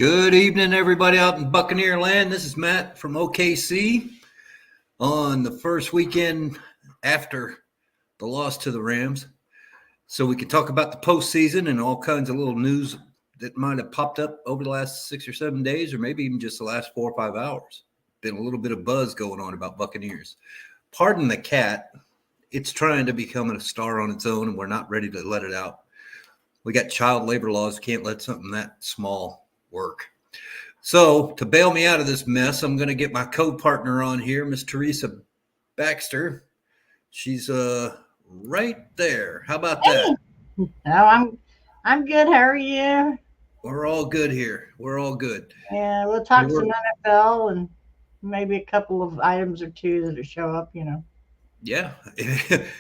Good evening, everybody out in Buccaneer land. This is Matt from OKC on the first weekend after the loss to the Rams. So we can talk about the postseason and all kinds of little news that might have popped up over the last 6 or 7 days, or maybe even just the last 4 or 5 hours. Been a little bit of buzz going on about Buccaneers. Pardon the cat. It's trying to become a star on its own, and we're not ready to let it out. We got child labor laws. Can't let something that small work. So to bail me out of this mess, I'm going to get my co-partner on here, Miss Teresa Baxter. She's right there. How about that? Oh, I'm good. How are you? We're all good here. We're all good. Yeah, we'll talk some We're, NFL and maybe a couple of items or two that show up. yeah.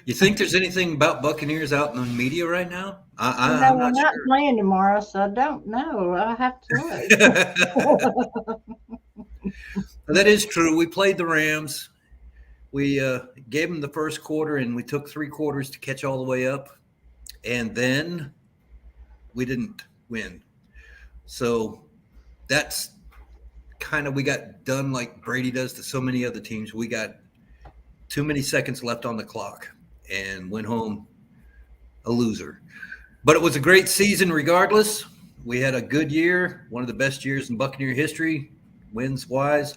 You think there's anything about Buccaneers out in the media right now? I'm We're not not playing tomorrow, so I don't know. I'll have to sure. look. That is true. We played the Rams. We gave them the first quarter, and we took 3 quarters to catch all the way up. And then we didn't win. So that's kind of, we got done like Brady does to so many other teams. We got too many seconds left on the clock and went home a loser. But it was a great season regardless. We had a good year, one of the best years in Buccaneer history, wins wise.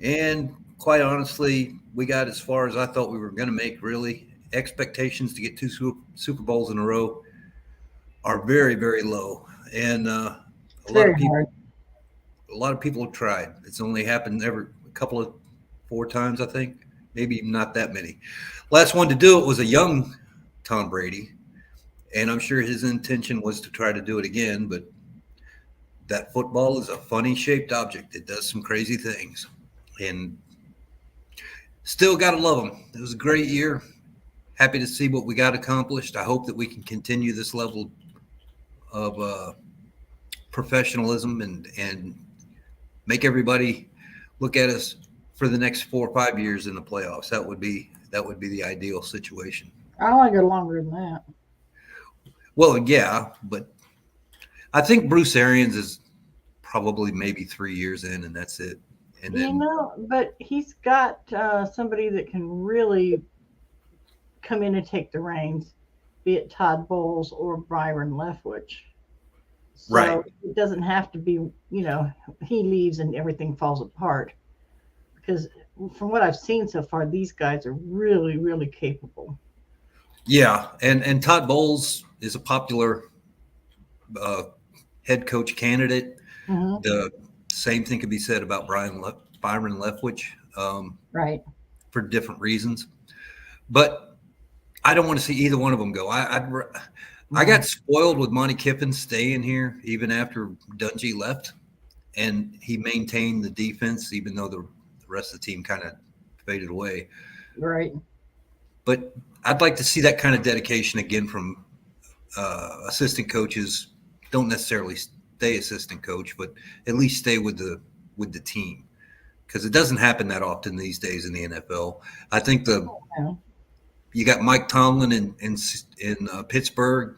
And quite honestly, we got as far as I thought we were going to make, really. Expectations to get 2 Super Bowls in a row are very, very low. And a It's lot very of people hard. a lot of people have tried. It's only happened every a couple of 4 times, I think, maybe not that many. Last one to do it was a young Tom Brady, and I'm sure his intention was to try to do it again. But that football is a funny shaped object. It does some crazy things, and still got to love them. It was a great year. Happy to see what we got accomplished. I hope that we can continue this level of professionalism and make everybody look at us for the next 4 or 5 years in the playoffs. That would be the ideal situation. I want to go longer than that. Well, yeah, but I think Bruce Arians is probably maybe 3 years in, and that's it. And then But he's got somebody that can really come in and take the reins, be it Todd Bowles or Byron Leftwich. right, So it doesn't have to be, he leaves and everything falls apart. Because from what I've seen so far, these guys are really, really capable. yeah, and Todd Bowles is a popular uh, head coach candidate. Hmm. The same thing could be said about Byron Leftwich Right. for different reasons, but I don't want to see either one of them go. I Hmm. got spoiled with Monty Kiffin staying here even after Dungy left, and he maintained the defense even though the rest of the team kind of faded away. Right. But I'd like to see that kind of dedication again from assistant coaches. Don't necessarily stay assistant coach, but at least stay with the team because it doesn't happen that often these days in the NFL. I think the Yeah. you got Mike Tomlin in Pittsburgh,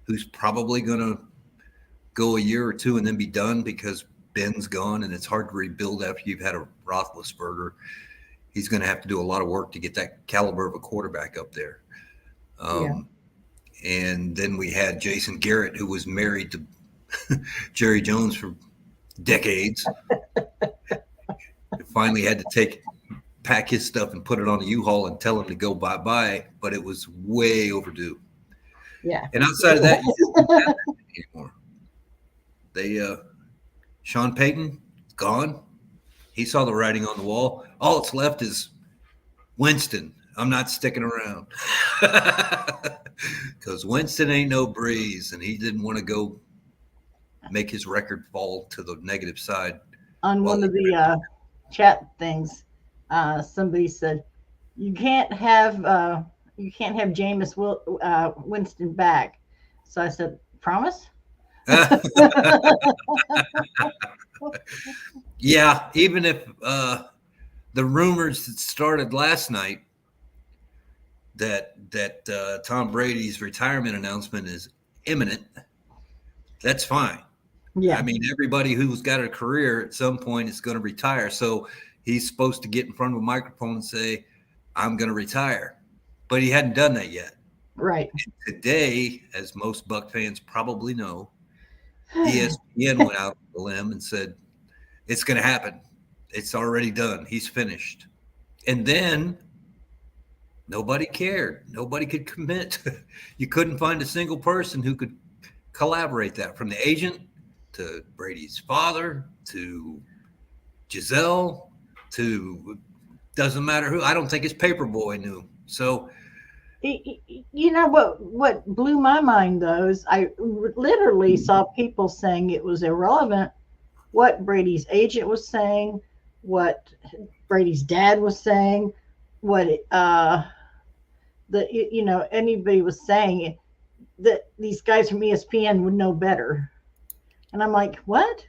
who's probably going to go a year or two and then be done because Ben's gone, and it's hard to rebuild after you've had a Roethlisberger. He's going to have to do a lot of work to get that caliber of a quarterback up there. Yeah. Um, and then we had Jason Garrett, who was married to Jerry Jones for decades. Finally had to pack his stuff and put it on a U-Haul and tell him to go bye-bye, but it was way overdue. Yeah. And outside of that, you just don't have that anymore. They Sean Payton gone. He saw the writing on the wall. All that's left is Winston. I'm not sticking around because Winston ain't no breeze, and he didn't want to go make his record fall to the negative side. On While one he, of the chat things, somebody said you can't have Winston back. So I said, promise. yeah, even if the rumors that started last night that Tom Brady's retirement announcement is imminent, that's fine. Yeah. I mean, everybody who's got a career at some point is going to retire. So he's supposed to get in front of a microphone and say, I'm going to retire. But he hadn't done that yet. Right. Today, as most Buck fans probably know, ESPN went out on the limb and said, it's going to happen. It's already done. He's finished. And then nobody cared. Nobody could commit. You couldn't find a single person who could collaborate that, from the agent to Brady's father to Giselle to doesn't matter who. I don't think his paper boy knew. So You know what blew my mind though is I literally saw people saying it was irrelevant what Brady's agent was saying, what Brady's dad was saying, what anybody was saying, that these guys from ESPN would know better. And I'm like, what?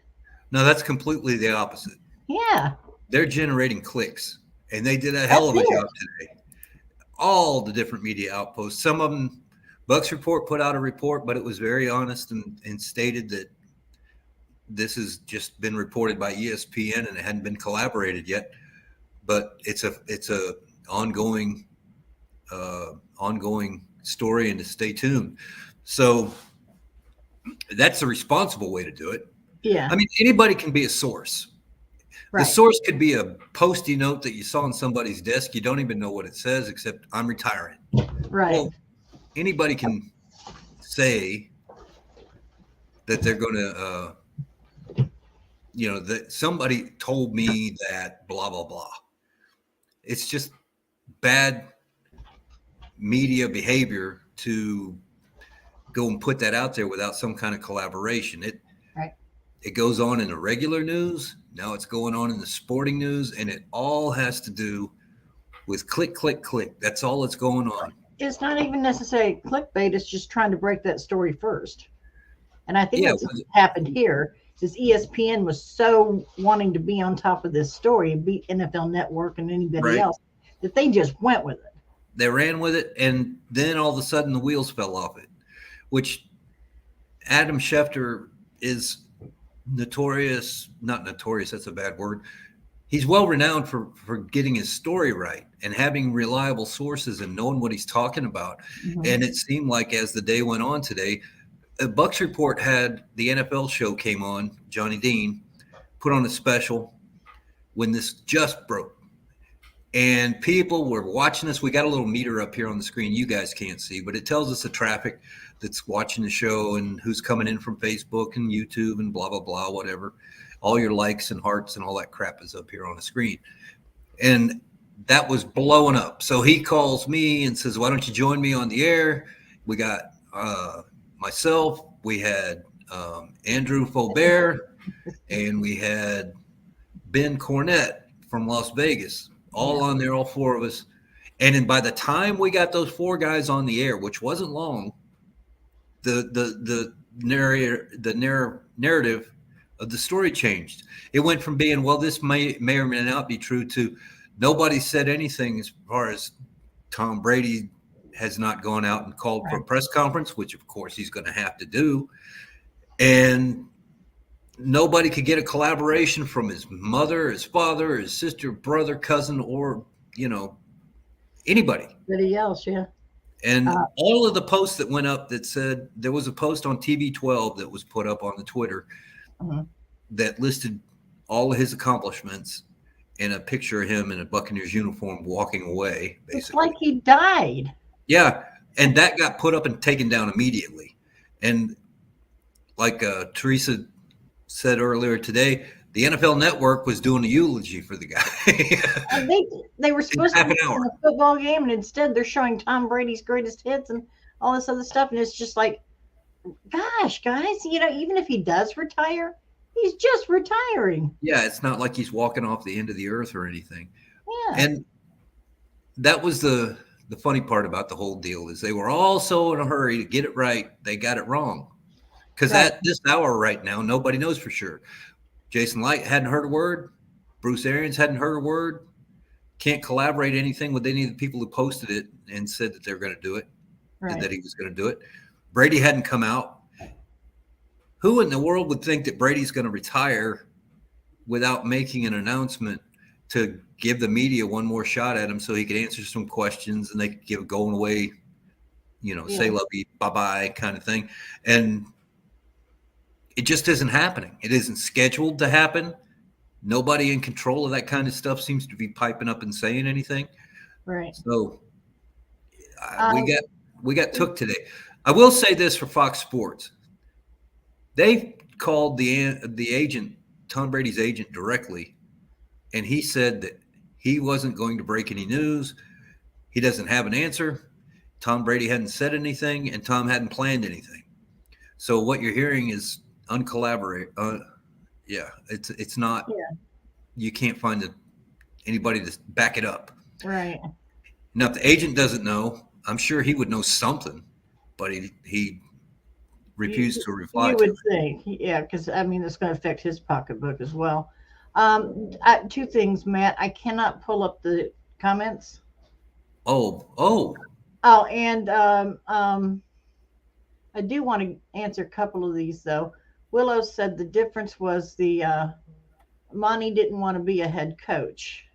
no, that's completely the opposite. Yeah, They're generating clicks, and they did a hell that's of a it. job today. All the different media outposts. Some of them, Bucks Report put out a report, but it was very honest and stated that this has just been reported by ESPN and it hadn't been collaborated yet. But it's a ongoing story, and to stay tuned. So that's the responsible way to do it. Yeah, I mean, anybody can be a source. The right, source could be a post-it note that you saw on somebody's desk. You don't even know what it says, except I'm retiring. right. Well, anybody can say that they're going to, that somebody told me that blah, blah, blah. It's just bad media behavior to go and put that out there without some kind of collaboration. Right. It goes on in the regular news. Now it's going on in the sporting news, and it all has to do with click, click, click. That's all that's going on. It's not even necessarily clickbait. It's just trying to break that story first. And I think Yeah, that's what happened here. Is ESPN was so wanting to be on top of this story, beat NFL Network and anybody right. else, that they just went with it. They ran with it, and then all of a sudden the wheels fell off it, which Adam Schefter is not notorious, that's a bad word. He's well renowned for getting his story right and having reliable sources and knowing what he's talking about. Mm-hmm. And it seemed like as the day went on today, Bucs Report had the NFL show came on, Johnny Dean put on a special when this just broke. And people were watching us. We got a little meter up here on the screen you guys can't see, but it tells us the traffic that's watching the show and who's coming in from Facebook and YouTube and blah, blah, blah, whatever. All your likes and hearts and all that crap is up here on the screen. And that was blowing up. So he calls me and says, why don't you join me on the air? We got myself. We had Andrew Faubert, and we had Ben Cornett from Las Vegas. All on there, all four of us. And then by the time we got those four guys on the air, which wasn't long, the narrative of the story changed. It went from being, well, this may or may not be true, to nobody said anything as far as Tom Brady has not gone out and called for a press conference, which of course he's going to have to do. And nobody could get a collaboration from his mother, his father, his sister, brother, cousin, or, anybody. Anybody else, yeah. And all of the posts that went up that said, there was a post on TB12 that was put up on the Twitter that listed all of his accomplishments and a picture of him in a Buccaneers uniform walking away, basically. It's like he died. Yeah. And that got put up and taken down immediately. And like Teresa said earlier today, the NFL Network was doing a eulogy for the guy. They were supposed to be in a football game, and instead they're showing Tom Brady's greatest hits and all this other stuff. And it's just like, gosh, guys, even if he does retire, he's just retiring. Yeah, it's not like he's walking off the end of the earth or anything. Yeah. And that was the funny part about the whole deal, is they were all so in a hurry to get it right, they got it wrong. Because at this hour right now, nobody knows for sure. Jason Light hadn't heard a word. Bruce Arians hadn't heard a word. Can't collaborate anything with any of the people who posted it and said that they're going to do it, that he was going to do it. Brady hadn't come out. Who in the world would think that Brady's going to retire without making an announcement to give the media one more shot at him so he could answer some questions and they could give going away, say love you, bye-bye kind of thing. And it just isn't happening. It isn't scheduled to happen. Nobody in control of that kind of stuff seems to be piping up and saying anything. Right. So we got took today. I will say this for Fox Sports. They called the agent, Tom Brady's agent, directly, and he said that he wasn't going to break any news. He doesn't have an answer. Tom Brady hadn't said anything, and Tom hadn't planned anything. So what you're hearing is uncollaborate. It's not. Yeah. You can't find anybody to back it up. Right. Now, if the agent doesn't know, I'm sure he would know something, but he refused to reply. You would think, yeah, because I mean, it's going to affect his pocketbook as well. Two things, Matt. I cannot pull up the comments. Oh, And I do want to answer a couple of these though. Willow said the difference was Monty didn't want to be a head coach,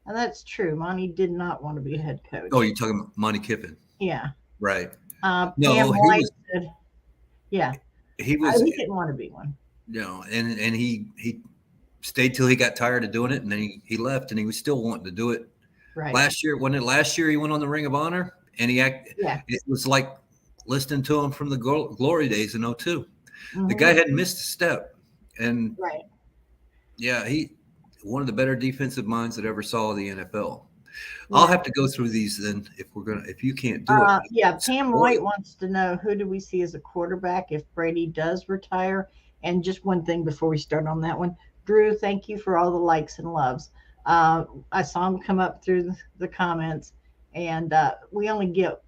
and that's true. Monty did not want to be a head coach. Oh, you're talking about Monty Kiffin? Yeah. Right. Pam No, White said, yeah, he was. He didn't want to be one. And he stayed till he got tired of doing it, and then he left, and he was still wanting to do it. Right. Last year he went on the Ring of Honor, and it was like listening to him from the glory days in 02. Mm-hmm. The guy hadn't missed a step, and right. Yeah, he one of the better defensive minds that ever saw the NFL. Yeah. I'll have to go through these then if you can't do it. Yeah, Pam White wants to know, who do we see as a quarterback if Brady does retire? And just one thing before we start on that one, Drew, thank you for all the likes and loves. I saw him come up through the comments, and we only get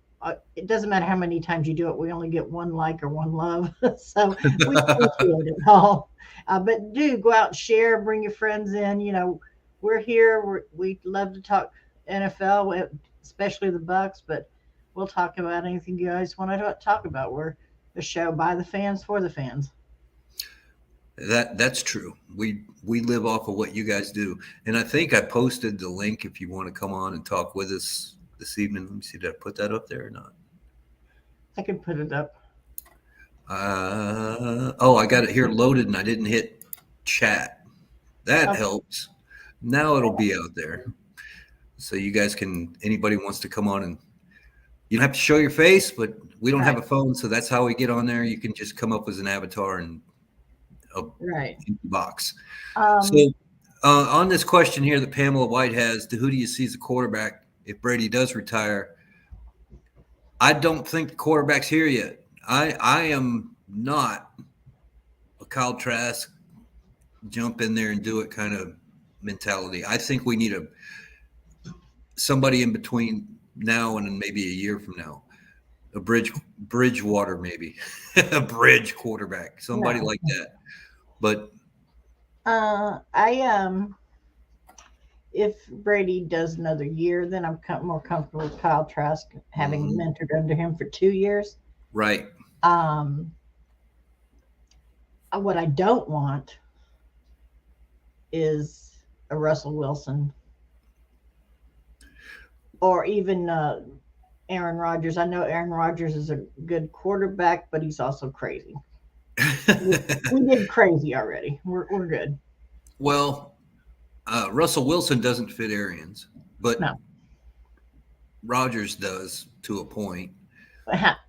it doesn't matter how many times you do it, we only get one like or one love. So we appreciate it all. But do go out and share, bring your friends in. We're here. We love to talk NFL, especially the Bucs, but we'll talk about anything you guys want to talk about. We're a show by the fans for the fans. That's true. We live off of what you guys do. And I think I posted the link if you want to come on and talk with us this evening. Let me see, did I put that up there or not? I can put it up. I got it here loaded and I didn't hit chat. That helps. Now it'll be out there. So you guys anybody wants to come on, and you don't have to show your face, but we don't have a phone, so that's how we get on there. You can just come up as an avatar and a empty box. So on this question here that Pamela White has, who do you see as a quarterback if Brady does retire? I don't think the quarterback's here yet. I am not a Kyle Trask, jump in there and do it kind of mentality. I think we need somebody in between now and maybe a year from now, a Bridgewater, maybe a bridge quarterback, somebody like that. But if Brady does another year, then I'm more comfortable with Kyle Trask having mentored under him for 2 years. Right. What I don't want is a Russell Wilson or even Aaron Rodgers. I know Aaron Rodgers is a good quarterback, but he's also crazy. we did crazy already. We're good. Well, Russell Wilson doesn't fit Arians, but Rodgers does to a point.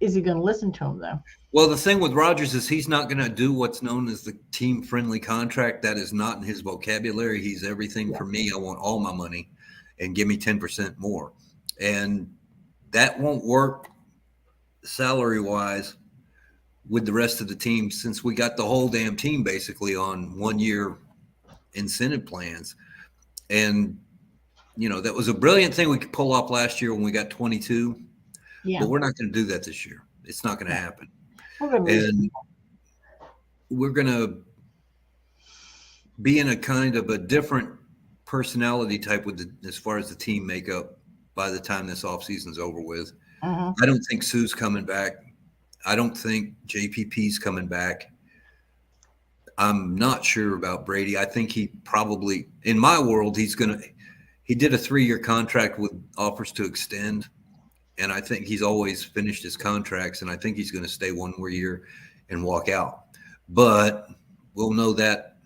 Is he going to listen to him, though? Well, the thing with Rodgers is he's not going to do what's known as the team-friendly contract. That is not in his vocabulary. He's everything for me. I want all my money and give me 10% more. And that won't work salary-wise with the rest of the team, since we got the whole damn team basically on 1 year incentive plans. And, that was a brilliant thing we could pull off last year when we got 22. Yeah. But we're not going to do that this year. It's not going to happen. And we're going to be in a kind of a different personality type as far as the team makeup by the time this offseason's over with. I don't think Sue's coming back. I don't think JPP's coming back. I'm not sure about Brady. I think he probably, in my world, he did a 3-year contract with offers to extend. And I think he's always finished his contracts. And I think he's going to stay one more year and walk out. But we'll know that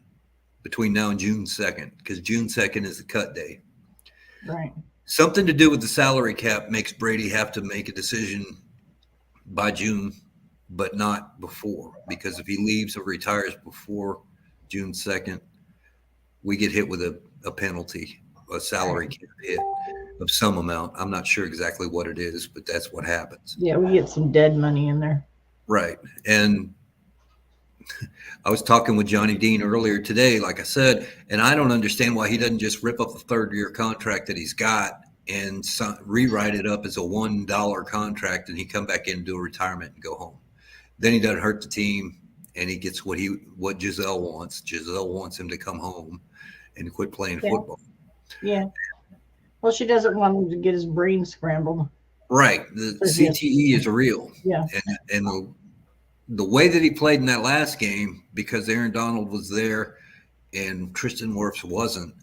between now and June 2nd, because June 2nd is the cut day. Right. Something to do with the salary cap makes Brady have to make a decision by June, but not before. Because if he leaves or retires before June 2nd, we get hit with a penalty, a salary cap hit of some amount. I'm not sure exactly what it is, but that's what happens. Yeah, we get some dead money in there. Right. And I was talking with Johnny Dean earlier today, like I said, and I don't understand why he doesn't just rip up the 3rd-year contract that he's got and rewrite it up as a $1 contract, and he come back in and do a retirement and go home. Then he doesn't hurt the team, and he gets what Giselle wants. Giselle wants him to come home and quit playing football. Yeah. Well, she doesn't want him to get his brain scrambled. Right. The CTE is real. Yeah. And the way that he played in that last game, because Aaron Donald was there and Tristan Wirfs wasn't,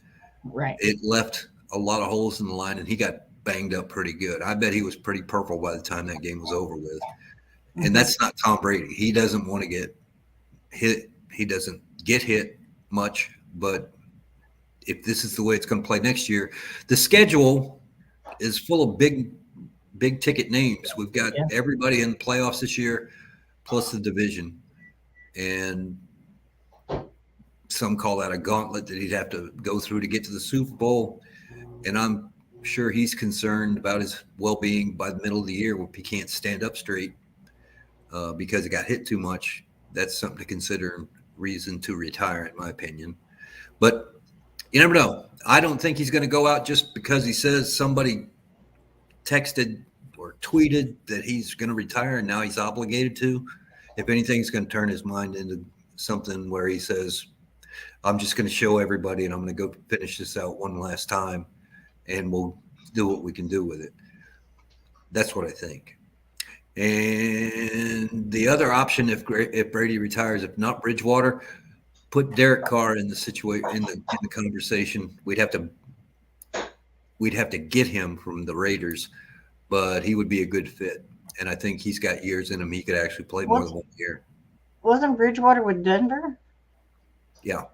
right, it left a lot of holes in the line, and he got banged up pretty good. I bet he was pretty purple by the time that game was over with. Mm-hmm. And that's not Tom Brady. He doesn't want to get hit. He doesn't get hit much, but if this is the way it's going to play next year, the schedule is full of big ticket names. We've got everybody in the playoffs this year, plus the division. And some call that a gauntlet that he'd have to go through to get to the Super Bowl. And I'm sure he's concerned about his well-being by the middle of the year if he can't stand up straight because he got hit too much. That's something to consider, reason to retire, in my opinion. But you never know. I don't think he's going to go out just because he says somebody texted or tweeted that he's going to retire and now he's obligated to. If anything, he's going to turn his mind into something where he says, I'm just going to show everybody and I'm going to go finish this out one last time and we'll do what we can do with it. That's what I think. And the other option, if Brady retires, if not Bridgewater, put Derek Carr in the situation, in the conversation. We'd have to get him from the Raiders, but he would be a good fit. And I think he's got years in him. He could actually play more than 1 year. Wasn't Bridgewater with Denver? Yeah.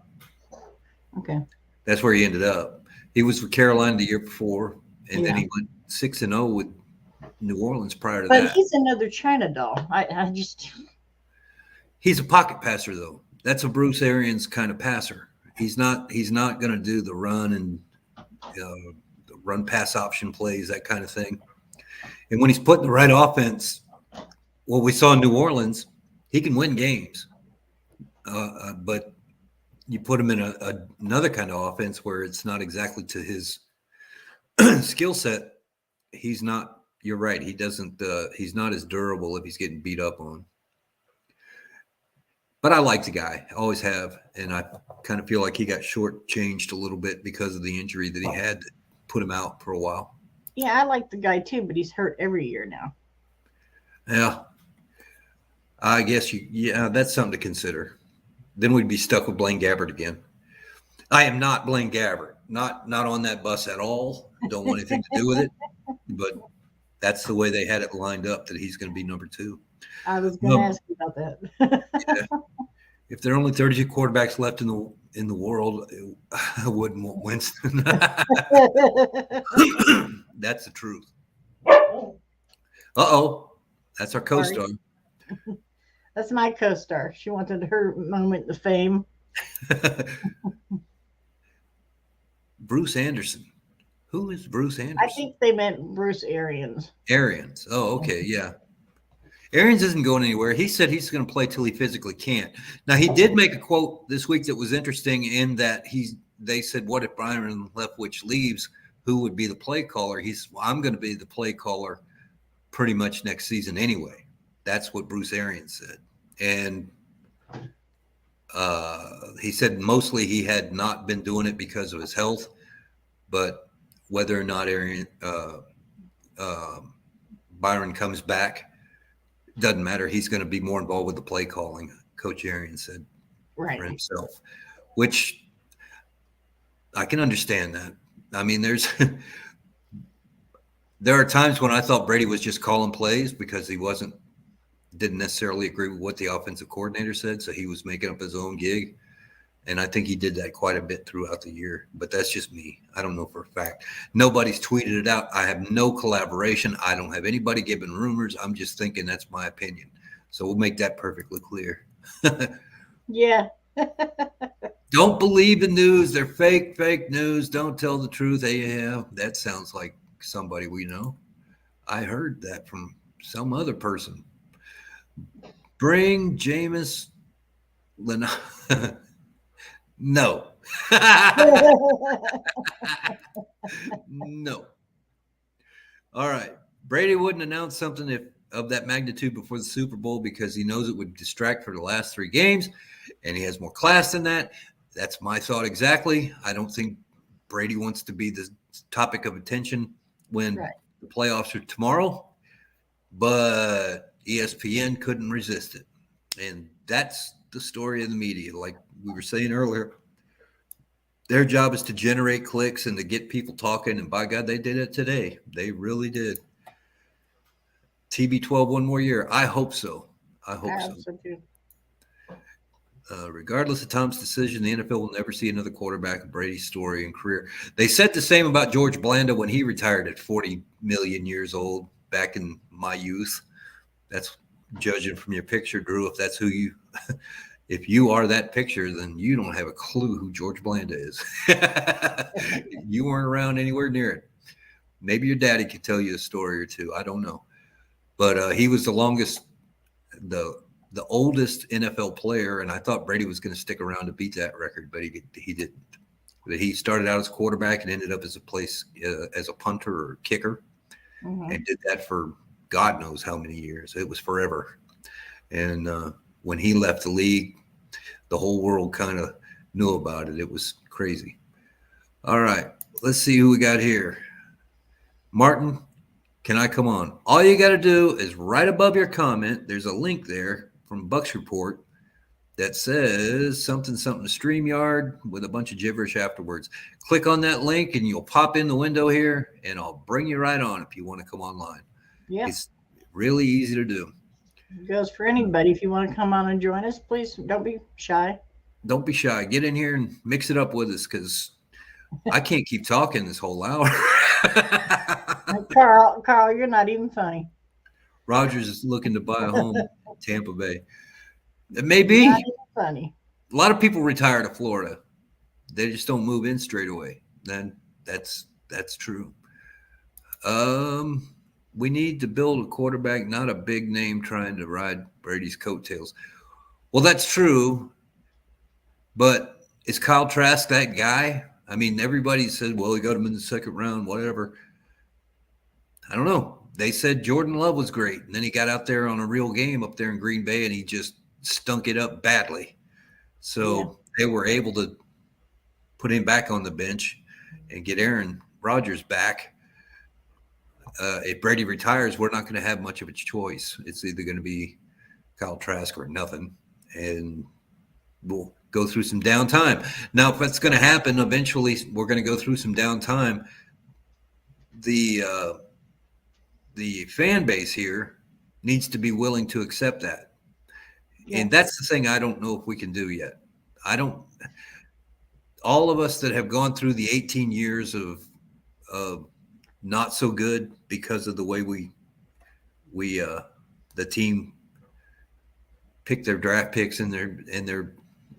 Okay. That's where he ended up. He was with Carolina the year before, and then he went 6-0 with New Orleans prior to that. But he's another China doll. He's a pocket passer, though. That's a Bruce Arians kind of passer. He's not going to do the run and the run pass option plays, that kind of thing. And when he's put in the right offense, what we saw in New Orleans, he can win games. But you put him in another kind of offense where it's not exactly to his skill set. He's not. You're right. He doesn't. He's not as durable if he's getting beat up on. But I like the guy. I always have, and I kind of feel like he got shortchanged a little bit because of the injury that he had that put him out for a while. Yeah, I like the guy too, but he's hurt every year now. Yeah, I guess that's something to consider. Then we'd be stuck with Blaine Gabbert again. I am not Blaine Gabbert. Not on that bus at all. Don't want anything to do with it. But that's the way they had it lined up, that he's going to be number 2. I was going to ask you about that. Yeah. If there are only 32 quarterbacks left in the world, I wouldn't want Winston. That's the truth. Uh-oh. That's our co-star. That's my co-star. She wanted her moment of fame. Bruce Anderson. Who is Bruce Anderson? I think they meant Bruce Arians. Arians. Oh, okay. Yeah. Arians isn't going anywhere. He said he's going to play till he physically can't. Now, he did make a quote this week that was interesting in that they said, what if Byron Leftwich leaves? Who would be the play caller? He's, well, I'm going to be the play caller pretty much next season anyway. That's what Bruce Arians said. And he said mostly he had not been doing it because of his health, but whether or not Byron comes back, doesn't matter. He's going to be more involved with the play calling, Coach Arians said. Right. for himself, which I can understand that. I mean, there are times when I thought Brady was just calling plays because he didn't necessarily agree with what the offensive coordinator said, so he was making up his own gig. And I think he did that quite a bit throughout the year. But that's just me. I don't know for a fact. Nobody's tweeted it out. I have no collaboration. I don't have anybody giving rumors. I'm just thinking that's my opinion. So we'll make that perfectly clear. Yeah. Don't believe the news. They're fake news. Don't tell the truth. Yeah, that sounds like somebody we know. I heard that from some other person. Bring Jameis Leno. No. No. All right. Brady wouldn't announce something of that magnitude before the Super Bowl because he knows it would distract for the last 3 games, and he has more class than that. That's my thought exactly. I don't think Brady wants to be the topic of attention when the playoffs are tomorrow, but ESPN couldn't resist it. And that's the story of the media. Like we were saying earlier, their job is to generate clicks and to get people talking. And by God, they did it today. They really did. TB12 one more year. I hope so. I hope so. Too. Regardless of Tom's decision, the NFL will never see another quarterback of Brady's story and career. They said the same about George Blanda when he retired at 40 million years old back in my youth. That's judging from your picture, Drew. If that's who you if you are that picture, then you don't have a clue who George Blanda is. You weren't around anywhere near it. Maybe your daddy could tell you a story or two. I don't know. But he was the oldest NFL player, and I thought Brady was going to stick around to beat that record, but he didn't. But he started out as a quarterback and ended up as a punter or kicker, and did that for God knows how many years. It was forever. And when he left the league, the whole world kind of knew about it. It was crazy. All right, let's see who we got here. Martin, can I come on? All you got to do is right above your comment, there's a link there from Bucs Report that says something StreamYard with a bunch of gibberish afterwards. Click on that link and you'll pop in the window here, and I'll bring you right on if you want to come online. Yeah. It's really easy to do. It goes for anybody. If you want to come on and join us, please don't be shy. Don't be shy. Get in here and mix it up with us because I can't keep talking this whole hour. Carl, you're not even funny. Rogers is looking to buy a home in Tampa Bay. It may be. Not even funny. A lot of people retire to Florida. They just don't move in straight away. Then that's true. We need to build a quarterback, not a big name trying to ride Brady's coattails. Well, that's true. But is Kyle Trask that guy? I mean, everybody said, well, he got him in the second round, whatever. I don't know. They said Jordan Love was great. And then he got out there on a real game up there in Green Bay, and he just stunk it up badly. So they were able to put him back on the bench and get Aaron Rodgers back. If Brady retires, we're not going to have much of a choice. It's either going to be Kyle Trask or nothing. And we'll go through some downtime. Now, if that's going to happen, eventually we're going to go through some downtime. The fan base here needs to be willing to accept that. Yes. And that's the thing I don't know if we can do yet. All of us that have gone through the 18 years of not so good because of the way the team picked their draft picks and their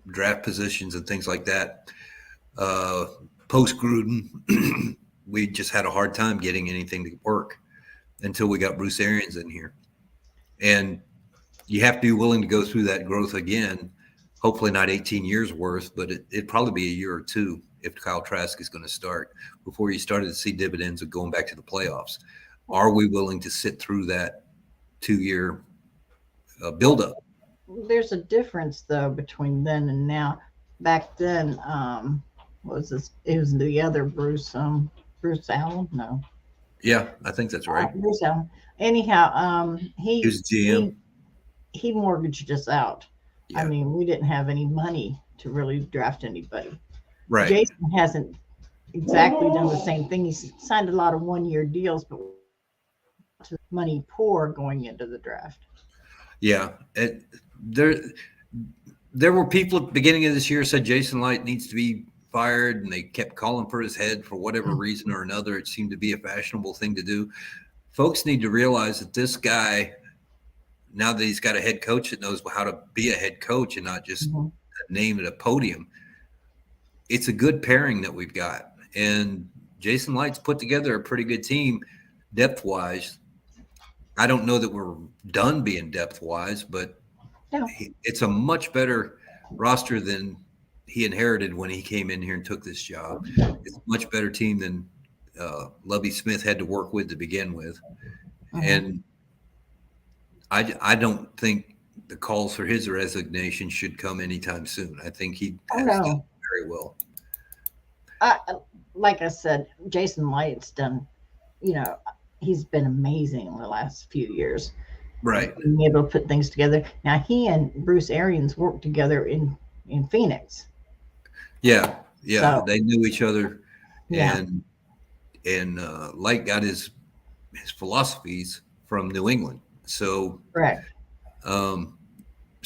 draft positions and things like that. Post Gruden, we just had a hard time getting anything to work until we got Bruce Arians in here. And you have to be willing to go through that growth again. Hopefully not 18 years worth, but it'd probably be a year or two if Kyle Trask is going to start before you started to see dividends of going back to the playoffs. Are we willing to sit through that 2-year buildup? There's a difference, though, between then and now. Back then, what was this? It was the other Bruce Allen? No. Yeah, I think that's right. Bruce Allen. Anyhow, he was GM. He mortgaged us out. I Yeah. mean, we didn't have any money to really draft anybody. Right. Jason hasn't exactly done the same thing. He's signed a lot of 1 year deals, but to money poor going into the draft. Yeah. There were people at the beginning of this year said Jason Light needs to be fired, and they kept calling for his head for whatever reason or another. It seemed to be a fashionable thing to do. Folks need to realize that this guy, now that he's got a head coach that knows how to be a head coach and not just Mm-hmm. a name at a podium, it's a good pairing that we've got. And Jason Light's put together a pretty good team depth wise. I don't know that we're done being depth wise, but Yeah. it's a much better roster than he inherited when he came in here and took this job. It's a much better team than Lovie Smith had to work with to begin with. Mm-hmm. And I don't think the calls for his resignation should come anytime soon. I think he Oh has done no. very well. Like I said, Jason Light's done, you know, he's been amazing in the last few years. Right. Being able to put things together. Now he and Bruce Arians worked together in Phoenix. Yeah. Yeah. So They knew each other, yeah, and Light got his philosophies from New England. So correct.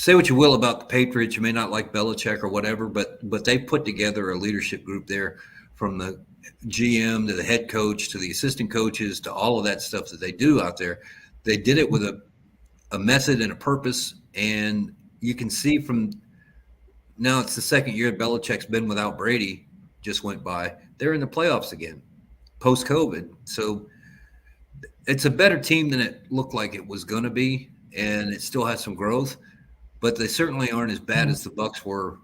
say what you will about the Patriots, you may not like Belichick or whatever, but they put together a leadership group there, from the GM to the head coach to the assistant coaches to all of that stuff that they do out there. They did it with a method and a purpose, and you can see from now it's the second year Belichick's been without Brady, just went by. They're in the playoffs again post COVID. So it's a better team than it looked like it was going to be, and it still has some growth, but they certainly aren't as bad as the Bucs were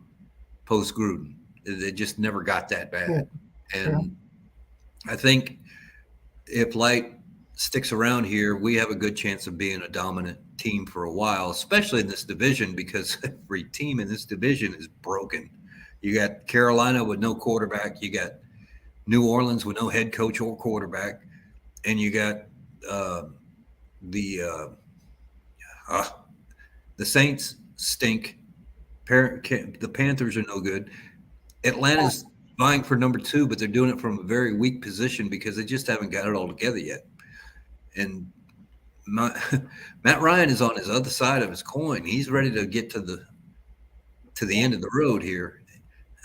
post Gruden. They just never got that Yeah, bad. true. And I think if Light sticks around here, we have a good chance of being a dominant team for a while, especially in this division, because every team in this division is broken. You got Carolina with no quarterback. You got New Orleans with no head coach or quarterback. And you got the Saints stink. The Panthers are no good. Atlanta's vying for number 2, but they're doing it from a very weak position because they just haven't got it all together yet. And Matt Ryan is on his other side of his coin. He's ready to get to the end of the road here.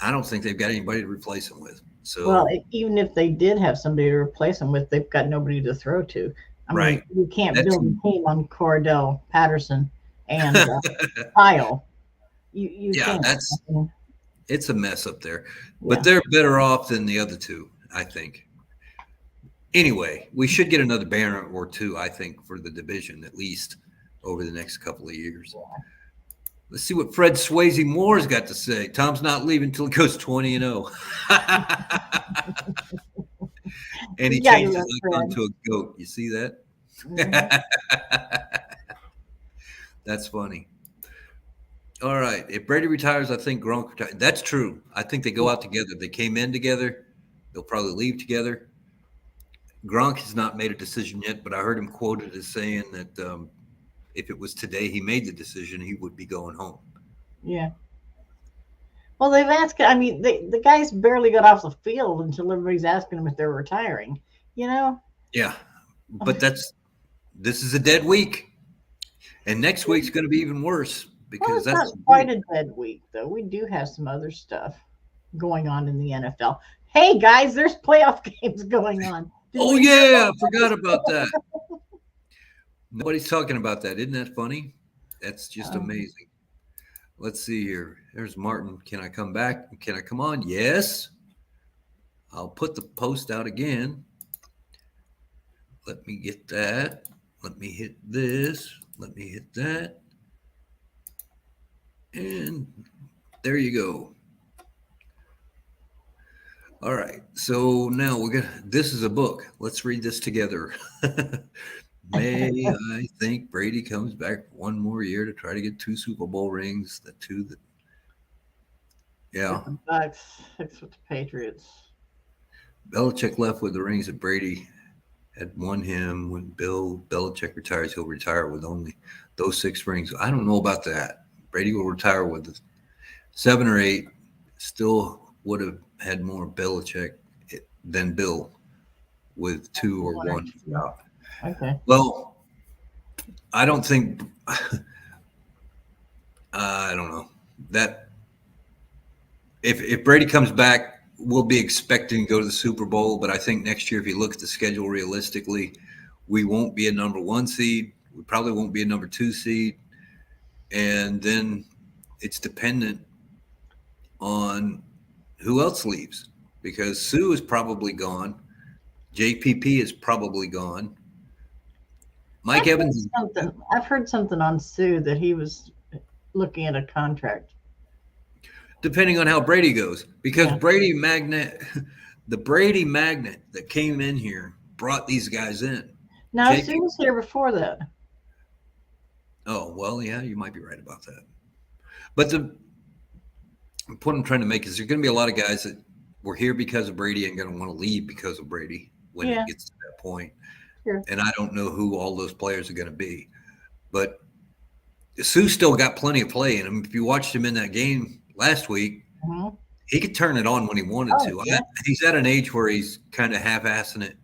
I don't think they've got anybody to replace him with. So Well, even if they did have somebody to replace him with, they've got nobody to throw to. I mean, right. you can't That's build a team on Cordell Patterson and Kyle. You yeah, can't. I mean, it's a mess up there. yeah. But they're better off than the other two, I think. Anyway, we should get another banner or two, I think, for the division, at least over the next couple of years. Let's see what Fred Swayze Moore's got to say. Tom's not leaving until he goes 20-0. And he You gotta changed his love icon Fred. to a goat. You see that? Mhm. That's funny. All right. If Brady retires, I think Gronk retires. That's true. I think they go out together. They came in together. They'll probably leave together. Gronk has not made a decision yet, but I heard him quoted as saying that if it was today he made the decision, he would be going home. Yeah. Well, they've asked. I mean, the guys barely got off the field until everybody's asking them if they're retiring. You know. Yeah. But this is a dead week. And next week's going to be even worse Well, because it's not that's quite a dead week, though. We do have some other stuff going on in the NFL. Hey, guys, there's playoff games going on. Did oh we hear yeah, I about forgot about that. Nobody's talking about that. Isn't that funny? That's just amazing. Let's see here. There's Martin. Can I come back? Can I come on? Yes. I'll put the post out again. Let me get that. Let me hit this. Let me hit that. And there you go. All right. So now this is a book. Let's read this together. May I think Brady comes back one more year to try to get 2 Super Bowl rings. The two that, yeah. with the Bucs? It's with the Patriots. Belichick left with the rings that Brady had won him. When Bill Belichick retires, he'll retire with only those 6 rings. I don't know about that. Brady will retire with 7 or 8. Still would have had more Belichick than Bill with 2 or 1. Okay. Well, I don't think. I don't know that if Brady comes back, we'll be expecting to go to the Super Bowl. But I think next year, if you look at the schedule realistically, we won't be a number 1 seed. We probably won't be a number 2 seed, and then it's dependent on who else leaves because Sue is probably gone. JPP is probably gone. Mike Evans is I've heard something on Sue that he was looking at a contract. depending on how Brady goes, because the Brady magnet that came in here brought these guys in. Now, Sue was here before that. Oh, well, yeah, you might be right about that. But the point I'm trying to make is there's going to be a lot of guys that were here because of Brady and going to want to leave because of Brady when it gets to that point. Sure. And I don't know who all those players are going to be. But Sue still got plenty of play in him. If you watched him in that game last week, he could turn it on when he wanted to. Yeah. He's at an age where he's kind of half-assing it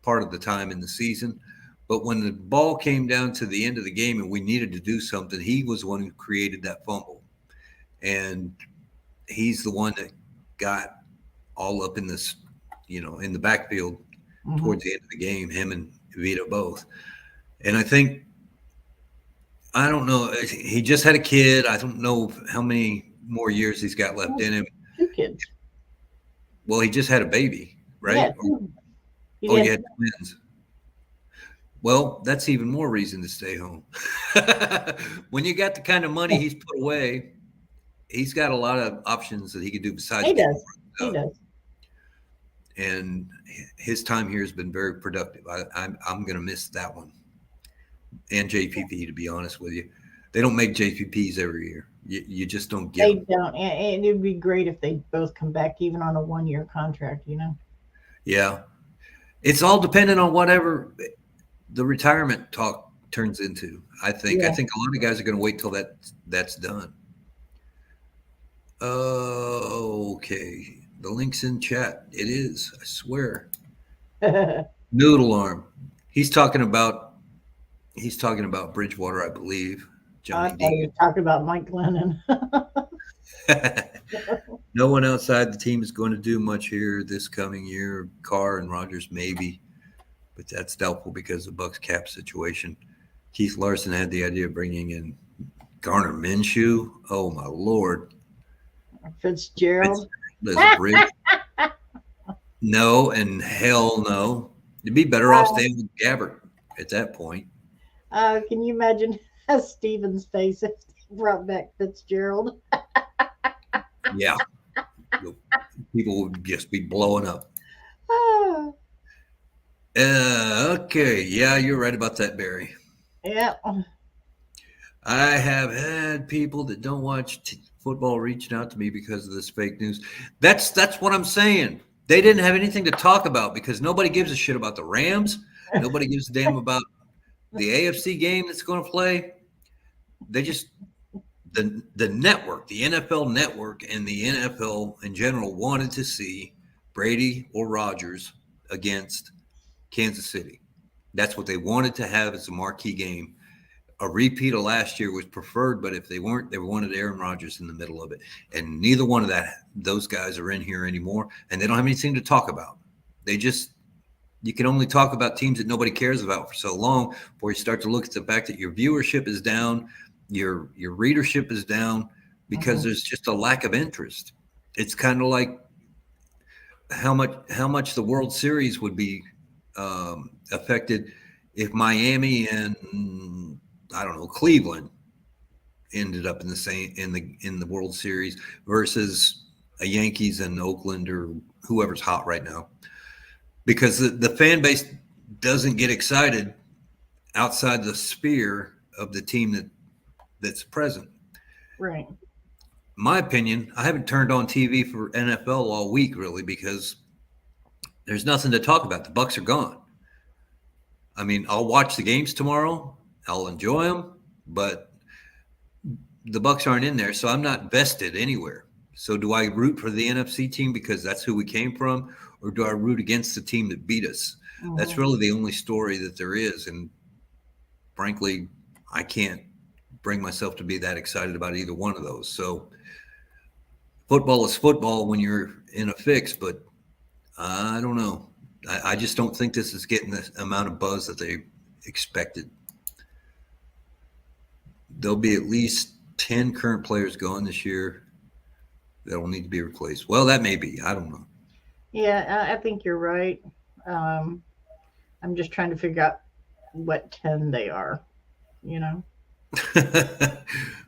part of the time in the season. But when the ball came down to the end of the game and we needed to do something, he was the one who created that fumble. And he's the one that got all up in this, in the backfield towards the end of the game, him and Vito both. And I don't know, he just had a kid. I don't know how many more years he's got left in him. 2 kids. Well, he just had a baby, right? Yeah, you had twins. Well, that's even more reason to stay home. When you got the kind of money he's put away, he's got a lot of options that he can do besides. He does. And his time here has been very productive. I'm going to miss that one. And JPP, to be honest with you. They don't make JPPs every year. You just don't get them. They don't. And it would be great if they both come back even on a 1-year contract, Yeah. It's all dependent on whatever the retirement talk turns into. I think a lot of guys are going to wait till that's done. Okay. The link's in chat. It is, I swear. Noodle arm. He's talking about Bridgewater, I believe. I thought you were talking about Mike Glennon. No one outside the team is going to do much here this coming year. Carr and Rodgers maybe, but that's doubtful because of the Bucs cap situation. Keith Larson had the idea of bringing in Garner Minshew. Oh my Lord. Fitzgerald. No, and hell no. You'd be better off staying with Gabbert at that point. Can you imagine Steven's face if they brought back Fitzgerald? Yeah. People would just be blowing up. Okay. Yeah, you're right about that, Barry. Yeah. I have had people that don't watch football reaching out to me because of this fake news. That's what I'm saying. They didn't have anything to talk about because nobody gives a shit about the Rams. Nobody gives a damn about the AFC game that's going to play. They just the network, the NFL network, and the NFL in general wanted to see Brady or Rodgers against Kansas City. That's what they wanted to have as a marquee game. A repeat of last year was preferred, but if they weren't, they wanted Aaron Rodgers in the middle of it. And neither one of those guys are in here anymore, and they don't have anything to talk about. You can only talk about teams that nobody cares about for so long before you start to look at the fact that your viewership is down, your readership is down because there's just a lack of interest. It's kind of like how much the World Series would be affected if Miami and I don't know Cleveland ended up in the same in the World Series versus a Yankees and Oakland or whoever's hot right now, because the fan base doesn't get excited outside the sphere of the team that's present. Right. My opinion, I haven't turned on TV for NFL all week really because there's nothing to talk about. The Bucs are gone. I mean, I'll watch the games tomorrow. I'll enjoy them, but the Bucs aren't in there, so I'm not vested anywhere. So do I root for the NFC team because that's who we came from, or do I root against the team that beat us? That's really the only story that there is, and frankly, I can't bring myself to be that excited about either one of those. So football is football when you're in a fix, but I don't know. I just don't think this is getting the amount of buzz that they expected. There'll be at least 10 current players gone this year that will need to be replaced. Well, that may be. I don't know. Yeah, I think you're right. Um, I'm just trying to figure out what 10 they are, you know?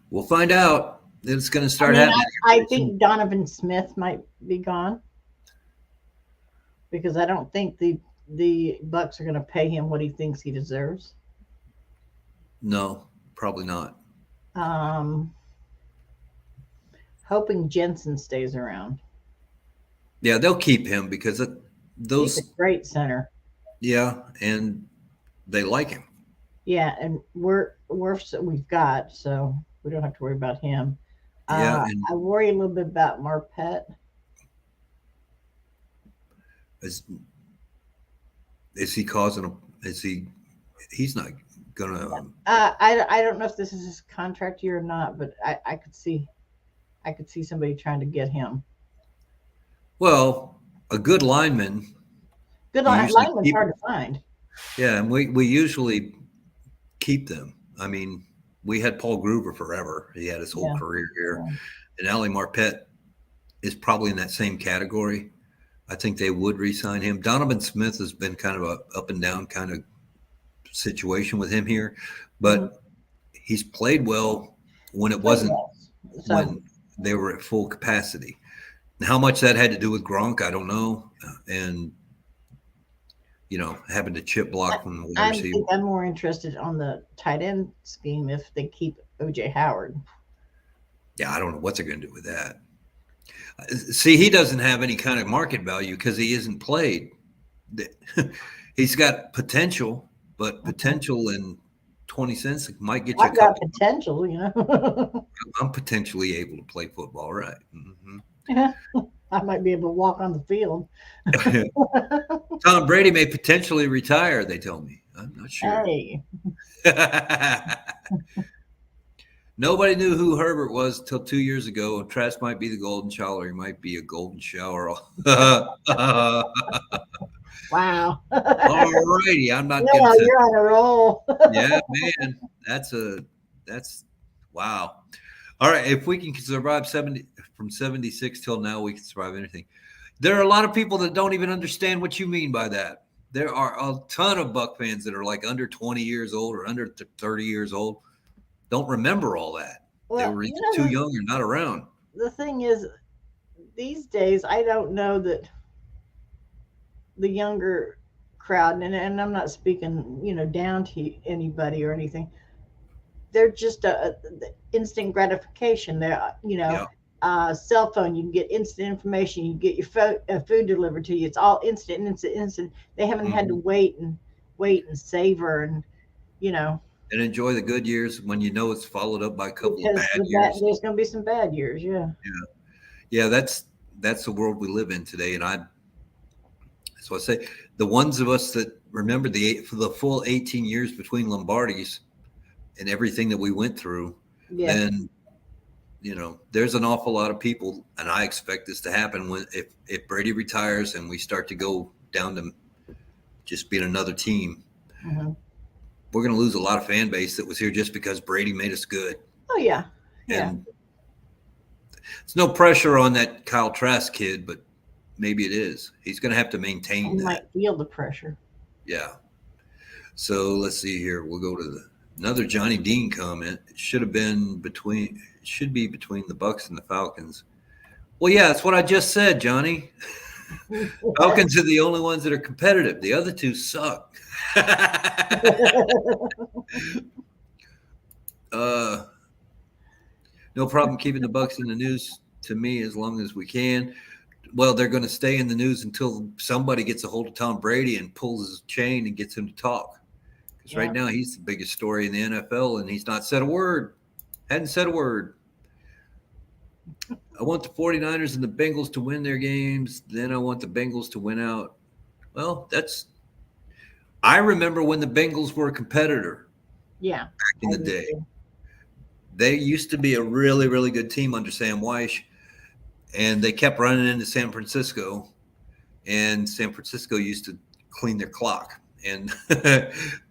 We'll find out. It's going to I start mean, happening. I think Donovan Smith might be gone because I don't think the Bucks are going to pay him what he thinks he deserves. No, probably not. Um, Hoping Jensen stays around. Yeah, they'll keep him because He's a those, great center. yeah, and they like him. Yeah, and we've got, so we don't have to worry about him. Yeah, and I worry a little bit about Marpet. is, is he causing a? Is he? He's not gonna. I don't know if this is his contract year or not, but I could see somebody trying to get him. Well, a good lineman, Good you usually lineman's keep. hard to find. Yeah, and we usually keep them. I mean, we had Paul Gruber forever. He had his whole Yeah, career here, yeah. and Ali Marpet is probably in that same category. I think they would re-sign him. Donovan Smith has been kind of a up and down kind of situation with him here, Mhm. but he's played well when it Played wasn't well. So when they were at full capacity. How much that had to do with Gronk, I don't know, and having to chip block from the wide receiver. I'm more interested on the tight end scheme if they keep OJ Howard. Yeah, I don't know what they're going to do with that. See, he doesn't have any kind of market value because he isn't played. He's got potential, but potential in 20 cents might get you a I've got couple. potential, you know. I'm potentially able to play football, right? Mm-hmm. I might be able to walk on the field. Tom Brady may potentially retire, they tell me. I'm not sure. Hey, Nobody knew who Herbert was until 2 years ago. Trask might be the golden shower. He might be a golden shower. All wow. righty. I'm not getting Yeah, to. you're on a roll. Yeah, man. That's wow. All right. If we can survive 70 from 76 till now, we can survive anything. There are a lot of people that don't even understand what you mean by that. There are a ton of Buck fans that are like under 20 years old or under 30 years old. Don't remember all that. They Well, were you either know, too young or not around. the thing is, these days, I don't know that the younger crowd, and I'm not speaking, down to anybody or anything. They're just instant gratification. Yeah. Cell phone, you can get instant information. You get your food delivered to you. It's all instant, instant, instant. They haven't had to Mhm. wait and savor and. And enjoy the good years when you know it's followed up by a couple of Because bad years. there's going to be some bad years, yeah. Yeah, that's the world we live in today. And so I say the ones of us that remember for the full 18 years between Lombardis and everything that we went through, Yeah. then there's an awful lot of people, and I expect this to happen if Brady retires and we start to go down to just being another team. Mm-hmm. We're going to lose a lot of fan base that was here just because Brady made us good. Oh yeah, yeah. And it's no pressure on that Kyle Trask kid, but maybe it is. He's going to have to maintain You that. might feel the pressure. Yeah. So let's see here. We'll go to another Johnny Dean comment. It should be between the Bucs and the Falcons. Well, yeah, that's what I just said, Johnny. Falcons are the only ones that are competitive. The other two suck. No problem keeping the Bucs in the news to me as long as we can. Well, they're going to stay in the news until somebody gets a hold of Tom Brady and pulls his chain and gets him to talk. Because right now he's the biggest story in the NFL, and he's not said a word. Hadn't said a word. I want the 49ers and the Bengals to win their games. Then I want the Bengals to win out. Well, I remember when the Bengals were a competitor Yeah, back in I the do day. too. They used to be a really, really good team under Sam Weish, and they kept running into San Francisco, and San Francisco used to clean their clock, and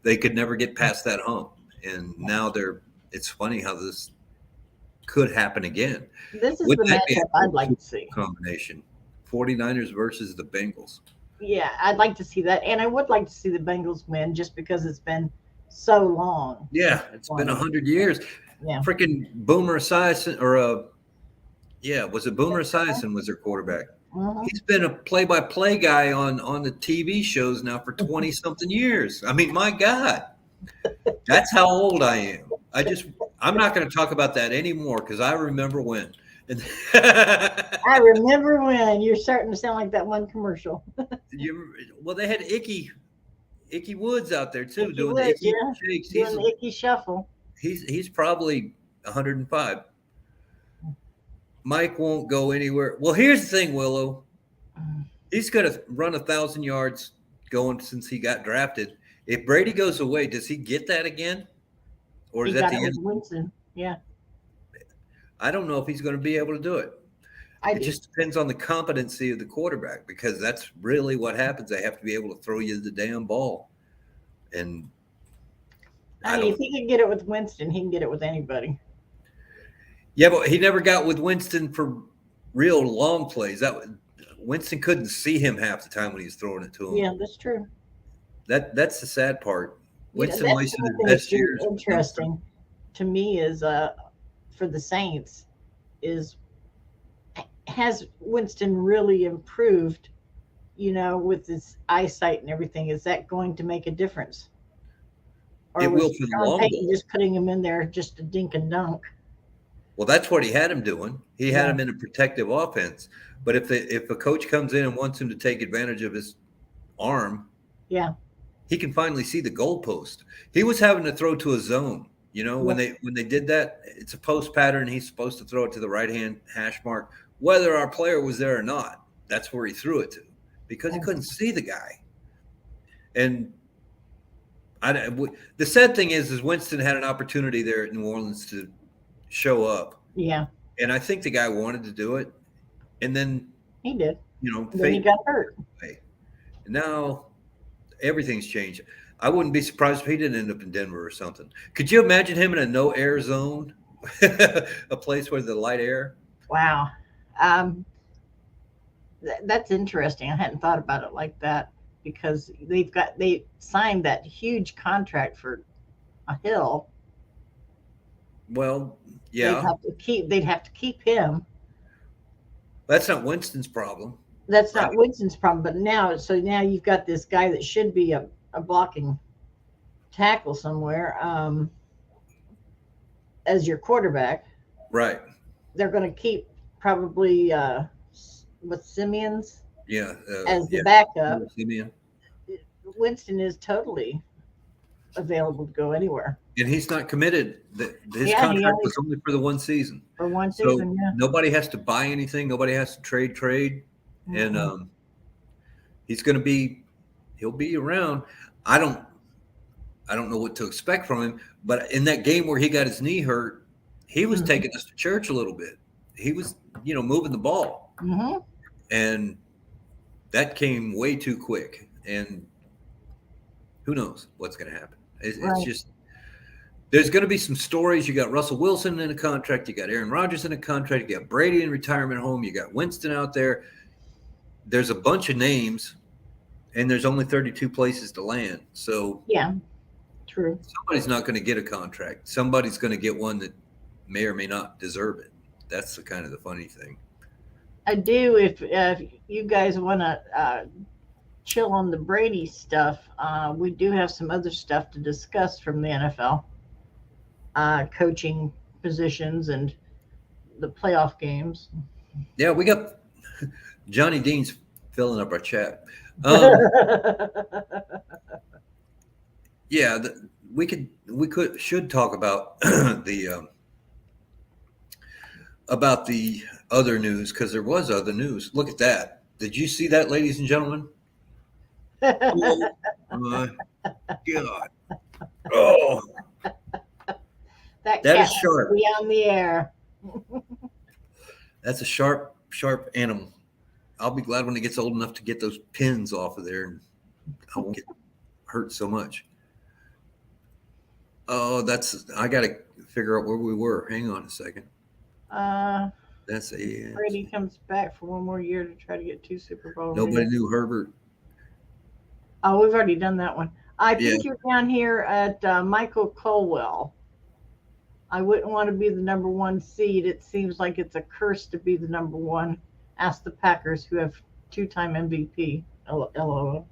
they could never get past that hump. And now it's funny how this could happen again. This is Would the that be matchup a I'd like cool to see. combination? 49ers versus the Bengals. Yeah, I'd like to see that, and I would like to see the Bengals win just because it's been so long since Yeah, they it's been won it. 100 years. Yeah, Freaking Boomer Esiason, yeah, was it Boomer Esiason was their quarterback? hmm He's been a play-by-play guy on the TV shows now for 20 something years. I mean, my God, that's how old I am. I'm not going to talk about that anymore because I remember when. I remember when you're starting to sound like that one commercial. Well, they had Icky Woods out there too Icky doing the Woods, Icky yeah, shakes. doing the icky shuffle. He's probably 105. Mike won't go anywhere. Well, here's the thing, Willow. He's going to run 1,000 yards going since he got drafted. If Brady goes away, does he get that again, or He is that got the it with end? Winston. Yeah, I don't know if he's going to be able to do it. I It do. just depends on the competency of the quarterback because that's really what happens. They have to be able to throw you the damn ball, and I I mean, if don't. he can get it with Winston, he can get it with anybody. Yeah, but he never got with Winston for real long plays. Winston couldn't see him half the time when he was throwing it to him. Yeah, that's true. That's the sad part. You know, Winston that's wasted one his thing that's best really years. interesting to me is for the Saints is has Winston really improved, with his eyesight and everything? Is that going to make a difference? Or It will was for the Sean long Payton ball. just putting him in there just to dink and dunk? Well, that's what he had him doing. He had Yeah, him in a protective offense. But if a coach comes in and wants him to take advantage of his arm, yeah, he can finally see the goalpost. He was having to throw to a zone. yeah. When they did that, it's a post pattern. He's supposed to throw it to the right hand hash mark, whether our player was there or not. That's where he threw it to because he couldn't see the guy. And the sad thing is Winston had an opportunity there at New Orleans to show up, Yeah, and I think the guy wanted to do it, and then he did. And then he fate got hurt. away. And now everything's changed. I wouldn't be surprised if he didn't end up in Denver or something. Could you imagine him in a no air zone, a place where the light air? Wow. Um, that's interesting. I hadn't thought about it like that because they signed that huge contract for a Hill. Well, They'd yeah, have to keep him. that's not Winston's problem, That's right? not Winston's problem, but now you've got this guy that should be a blocking tackle somewhere as your quarterback. Right. They're going to keep probably with Simeons Yeah. as the Yeah. backup. Simeon. Winston is totally available to go anywhere. And he's not committed. His Yeah, he contract only was only for the one season. for one So season. Yeah. nobody has to buy anything. Nobody has to trade. And Mm-mm. he's going to he'll be around. I don't know what to expect from him, but in that game where he got his knee hurt, he was Mhm. taking us to church a little bit. He was, moving the ball, Mhm. and that came way too quick. And who knows what's going to happen? It's Right. just there's going to be some stories. You got Russell Wilson in a contract. You got Aaron Rodgers in a contract. You got Brady in retirement home. You got Winston out there. There's a bunch of names, and there's only 32 places to land. So Yeah. True. somebody's not going to get a contract. Somebody's going to get one that may or may not deserve it. That's the kind of the funny thing. I do. If you guys want to chill on the Brady stuff, we do have some other stuff to discuss from the NFL, coaching positions and the playoff games. Yeah, we got Johnny Dean's filling up our chat. Yeah, we should talk about the about the other news, because there was other news. Look at that. Did you see that, ladies and gentlemen? Oh my God. Oh, That that cat is must sharp. be on the air. That's a sharp, sharp animal. I'll be glad when it gets old enough to get those pins off of there and I won't get hurt so much. Oh, I got to figure out where we were. Hang on a second. Uh, That's Brady comes back for one more year to try to get 2 Super Bowl nobody rings. knew Herbert. Oh, we've already done that one. I Yeah. think you're down here at Michael Colwell. I wouldn't want to be the number one seed. It seems like it's a curse to be the number one. Ask the Packers, who have two-time MVP. LOL.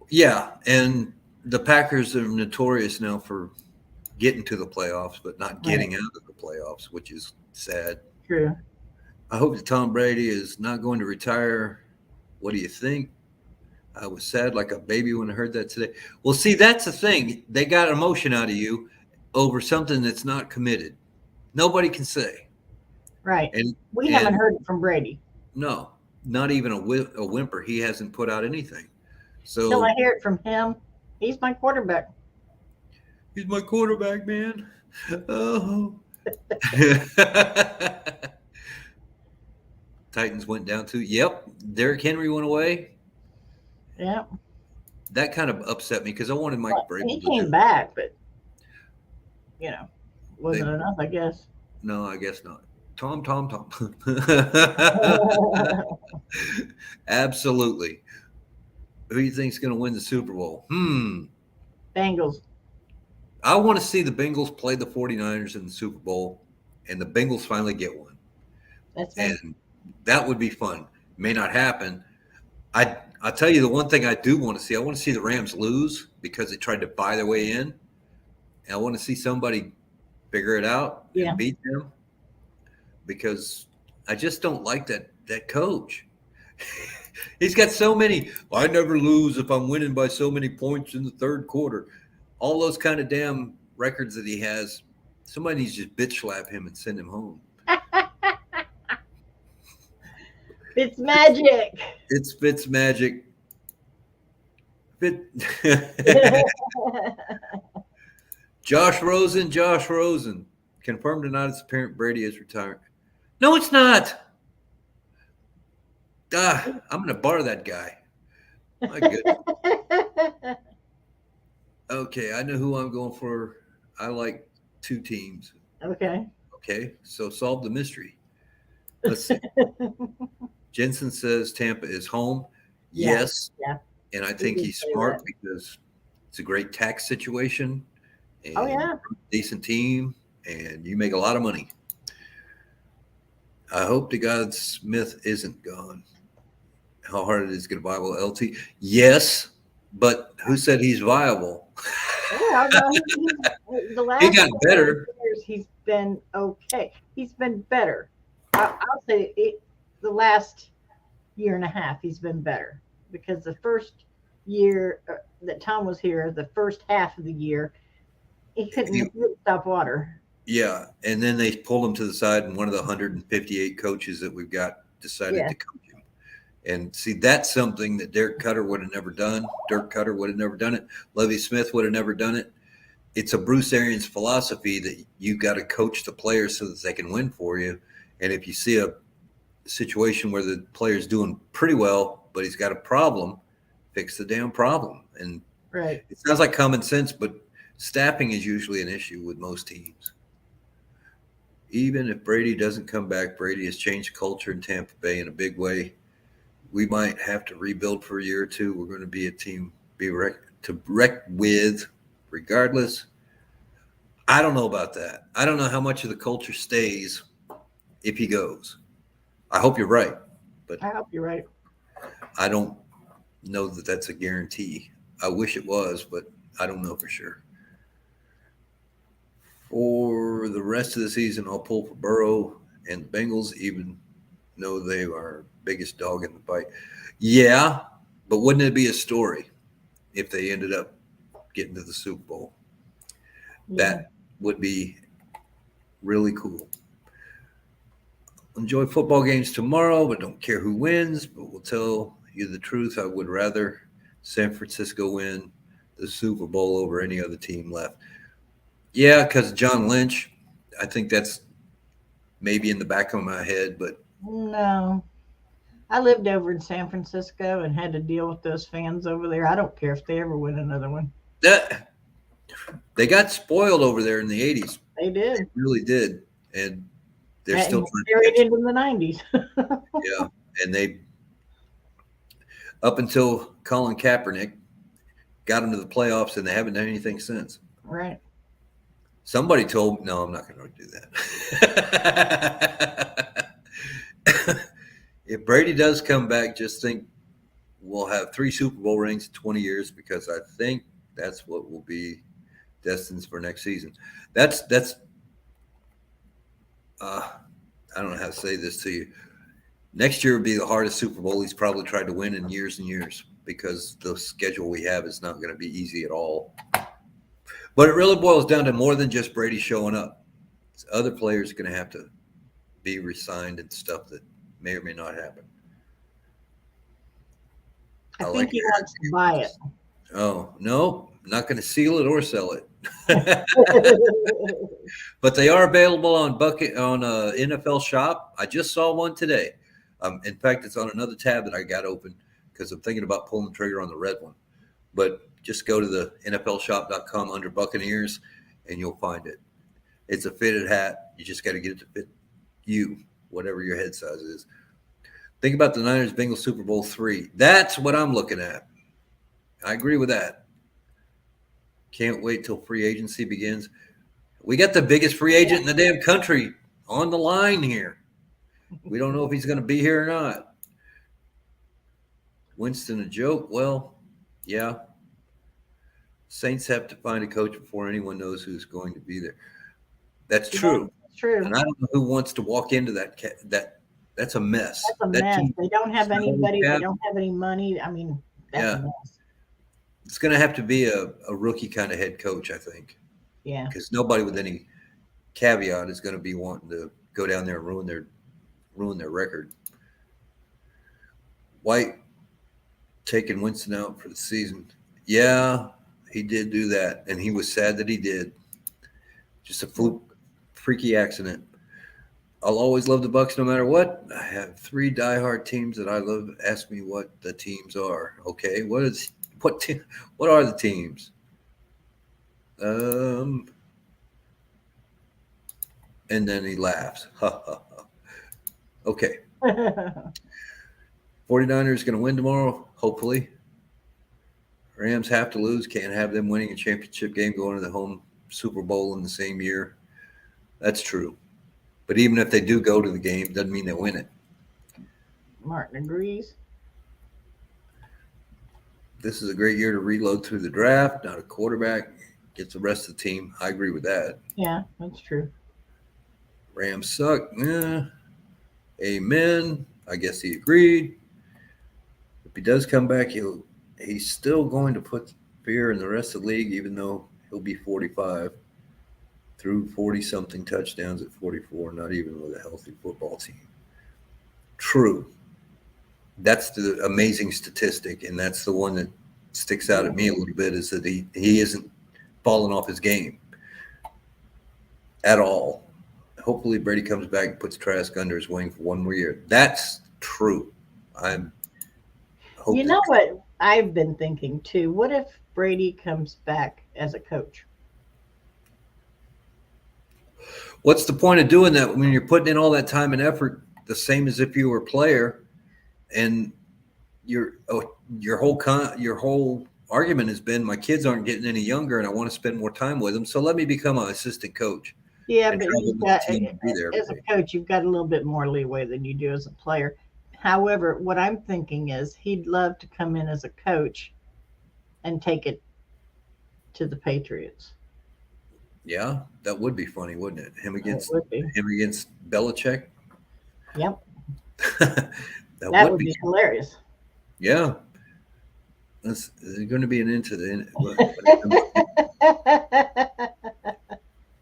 Yeah. And the Packers are notorious now for getting to the playoffs, but not Right. getting out of the playoffs, which is sad. True. I hope that Tom Brady is not going to retire. What do you think? I was sad like a baby when I heard that today. Well, see, that's the thing. They got emotion out of you over something that's not committed. Nobody can say. Right. And We haven't and heard it from Brady. no, not even a whimper. He hasn't put out anything. Till I So hear it from him, he's my quarterback. he's my quarterback, man. Oh. Titans went down to. Yep. Derrick Henry went away. Yeah. That kind of upset me because I wanted Mike Well, Brady he to do. came back, but They, wasn't enough, I guess. no, I guess not. Tom. Absolutely. Who do you think's going to win the Super Bowl? Bengals. I want to see the Bengals play the 49ers in the Super Bowl and the Bengals finally get one. That's me. And that would be fun. May not happen. I'll tell you the one thing I do want to see. I want to see the Rams lose because they tried to buy their way in. And I want to see somebody figure it out Yeah. and beat them because I just don't like that coach. He's got so many. I never lose if I'm winning by so many points in the third quarter. All those kind of damn records that he has. Somebody needs to just bitch slap him and send him home. It's magic. It's Fitz magic. Josh Rosen. Confirmed tonight as apparent Brady is retiring. No, it's not. I'm going to bar that guy. My goodness. Okay, I know who I'm going for. I like two teams. Okay. Okay, so solve the mystery. Let's see. Jensen says Tampa is home. Yeah. Yes. Yeah. And I think did he's say smart that. because it's a great tax situation. And Oh, yeah. decent team, and you make a lot of money. I hope to God Smith isn't gone. How hard it is to get a viable LT? Yes, but who said he's viable? Yeah, no, the last He got better. years he's been okay. He's been better. I'll say the last year and a half he's been better because the first year that Tom was here, the first half of the year, he couldn't stop water. Yeah, and then they pulled him to the side, and one of the 158 coaches that we've got decided to coach him. And see, that's something that Dirk Cutter would have never done. Dirk Cutter would have never done it. Lovie Smith would have never done it. It's a Bruce Arians philosophy that you've got to coach the players so that they can win for you. And if you see a situation where the player's doing pretty well, but he's got a problem, fix the damn problem. And Right. it sounds like common sense, but staffing is usually an issue with most teams. Even if Brady doesn't come back, Brady has changed culture in Tampa Bay in a big way. We might have to rebuild for a year or two. We're going to be a team to wreck with, regardless. I don't know about that. I don't know how much of the culture stays if he goes. I hope you're right, but I hope you're right. I don't know that that's a guarantee. I wish it was, but I don't know for sure. For the rest of the season, I'll pull for Burrow and the Bengals, even though they are biggest dog in the fight. Yeah, but wouldn't it be a story if they ended up getting to the Super Bowl? Yeah. That would be really cool. enjoy football games tomorrow, but don't care who wins. But we'll tell you the truth. I would rather San Francisco win the Super Bowl over any other team left. Yeah, because John Lynch. I think that's maybe in the back of my head, but No. I lived over in San Francisco and had to deal with those fans over there. I don't care if they ever win another one. that they got spoiled over there in the 80s. They They did. really did. And they're still And trying to carried catch into the 90s. up. Yeah. And they, up until Colin Kaepernick, got them to the playoffs, and they haven't done anything since. Right. Somebody told me, no, I'm not going to do that. If Brady does come back, just think we'll have 3 Super Bowl rings in 20 years because I think that's what will be destined for next season. That's I don't know how to say this to you. Next year would be the hardest Super Bowl he's probably tried to win in years and years because the schedule we have is not going to be easy at all. But it really boils down to more than just Brady showing up. Other players are going to have to be re-signed and stuff that may or may not happen. I think he wants to buy it. Oh, no, not going to seal it or sell it. But they are available on NFL Shop. I just saw one today. In fact, it's on another tab that I got open because I'm thinking about pulling the trigger on the red one. But just go to the NFLshop.com under Buccaneers, and you'll find it. It's a fitted hat. You just got to get it to fit you, whatever your head size is. Think about the Niners-Bengals Super Bowl III. That's what I'm looking at. I agree with that. Can't wait till free agency begins. We got the biggest free agent in the damn country on the line here. We don't know if he's going to be here or not. Winston a joke? Well, yeah. Saints have to find a coach before anyone knows who's going to be there. That's true. That's true. And I don't know who wants to walk into that. That's a mess. That's a mess. They don't have anybody. They don't have any money. I mean, that's a mess. It's going to have to be a rookie kind of head coach, I think. Yeah. Because nobody with any caveat is going to be wanting to go down there and ruin their record. White taking Winston out for the season. Yeah, he did do that, and he was sad that he did. Just a freaky accident. I'll always love the Bucs no matter what. I have 3 diehard teams that I love. Ask me what the teams are. Okay, what are the teams? And then he laughs. Okay. 49ers going to win tomorrow, hopefully. Rams have to lose. Can't have them winning a championship game going to the home Super Bowl in the same year. That's true. But even if they do go to the game, doesn't mean they win it. Martin agrees. This is a great year to reload through the draft. Not a quarterback. Gets the rest of the team. I agree with that. Yeah, that's true. Rams suck. Yeah. Amen. I guess he agreed. If he does come back, he's still going to put fear in the rest of the league, even though he'll be 45. Threw 40-something touchdowns at 44, not even with a healthy football team. True. That's the amazing statistic, and that's the one that sticks out at me a little bit, is that he isn't falling off his game at all. Hopefully Brady comes back and puts Trask under his wing for one more year. That's true. You know what I've been thinking too? What if Brady comes back as a coach? What's the point of doing that when you're putting in all that time and effort, the same as if you were a player, and your whole argument has been, my kids aren't getting any younger and I want to spend more time with them, so let me become an assistant coach. Yeah, but as a coach, you've got a little bit more leeway than you do as a player. However, what I'm thinking is he'd love to come in as a coach and take it to the Patriots. Yeah, that would be funny, wouldn't it? Him against Belichick. Yep. that would be hilarious. Yeah. There's going to be an end to the end.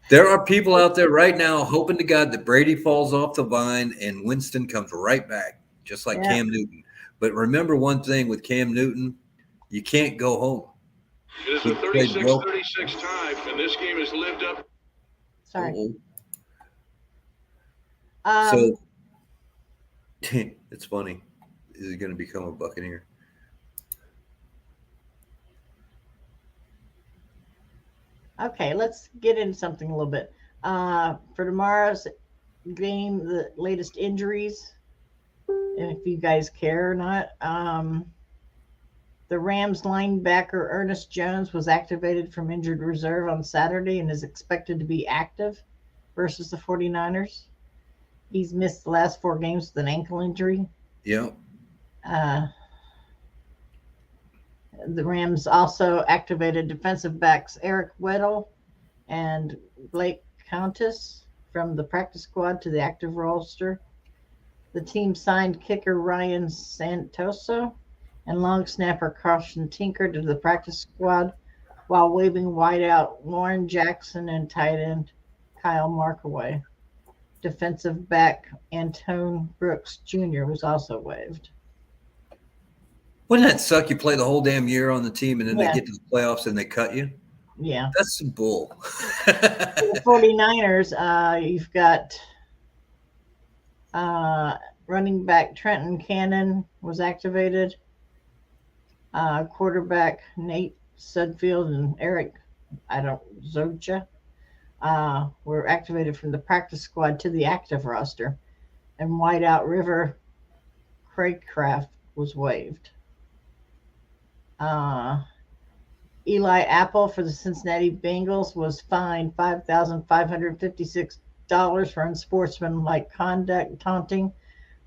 There are people out there right now hoping to God that Brady falls off the vine and Winston comes right back, just like Cam Newton. But remember one thing with Cam Newton, you can't go home. It is a 36-36 tie, and this game has lived up. Sorry. So it's funny. Is he going to become a Buccaneer? Okay, let's get into something a little bit. For tomorrow's game, the latest injuries, and if you guys care or not, the Rams linebacker Ernest Jones was activated from injured reserve on Saturday and is expected to be active versus the 49ers. He's missed the last 4 games with an ankle injury. Yeah. The Rams also activated defensive backs Eric Weddle and Blake Countess from the practice squad to the active roster. The team signed kicker Ryan Santoso and long snapper Carson Tinker to the practice squad while waiving wideout Lauren Jackson and tight end Kyle Markaway. Defensive back Antone Brooks Jr. was also waived. Wouldn't that suck? You play the whole damn year on the team and then they get to the playoffs and they cut you? Yeah. That's some bull. The 49ers, you've got running back Trenton Cannon was activated. Quarterback Nate Sudfield and Eric Zoja were activated from the practice squad to the active roster. And wideout River Craycraft was waived. Eli Apple for the Cincinnati Bengals was fined $5,556 for unsportsmanlike conduct, taunting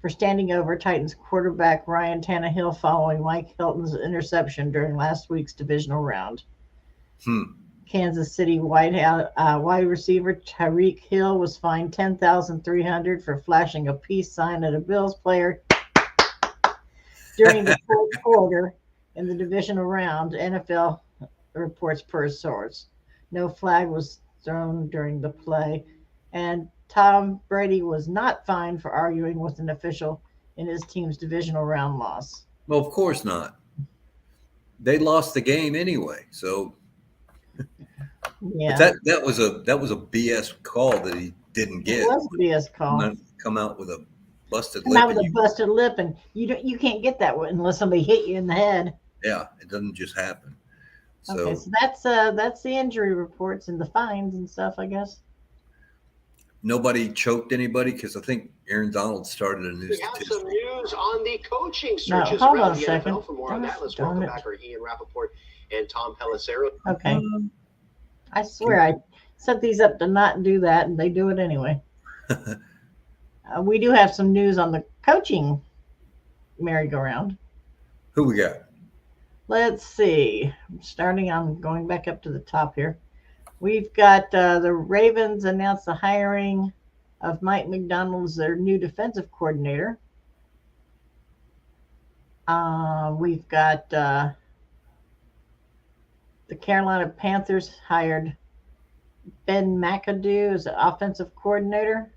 for standing over Titans quarterback Ryan Tannehill following Mike Hilton's interception during last week's divisional round. Kansas City wide receiver Tyreek Hill was fined $10,300 for flashing a peace sign at a Bills player during the fourth quarter in the divisional round. NFL reports per source. No flag was thrown during the play, and Tom Brady was not fined for arguing with an official in his team's divisional round loss. Well, of course not. They lost the game anyway, so yeah. But that was a BS call that he didn't get. It was a BS call. Come out with a busted Come lip. out with a busted lip, and you can't get that unless somebody hit you in the head. Yeah, it doesn't just happen. So, okay, so that's the injury reports and the fines and stuff, I guess. Nobody choked anybody because I think Aaron Donald started a new statistic. We have some news on the coaching searches hold on around a the second. NFL. For more on that, let's welcome back our Ian Rappaport and Tom Pelissero. Okay. I swear I set these up to not do that, and they do it anyway. We do have some news on the coaching merry-go-round. Who we got? Let's see. I'm going back up to the top here. We've got the Ravens announced the hiring of Mike McDonald as their new defensive coordinator. We've got the Carolina Panthers hired Ben McAdoo as the offensive coordinator.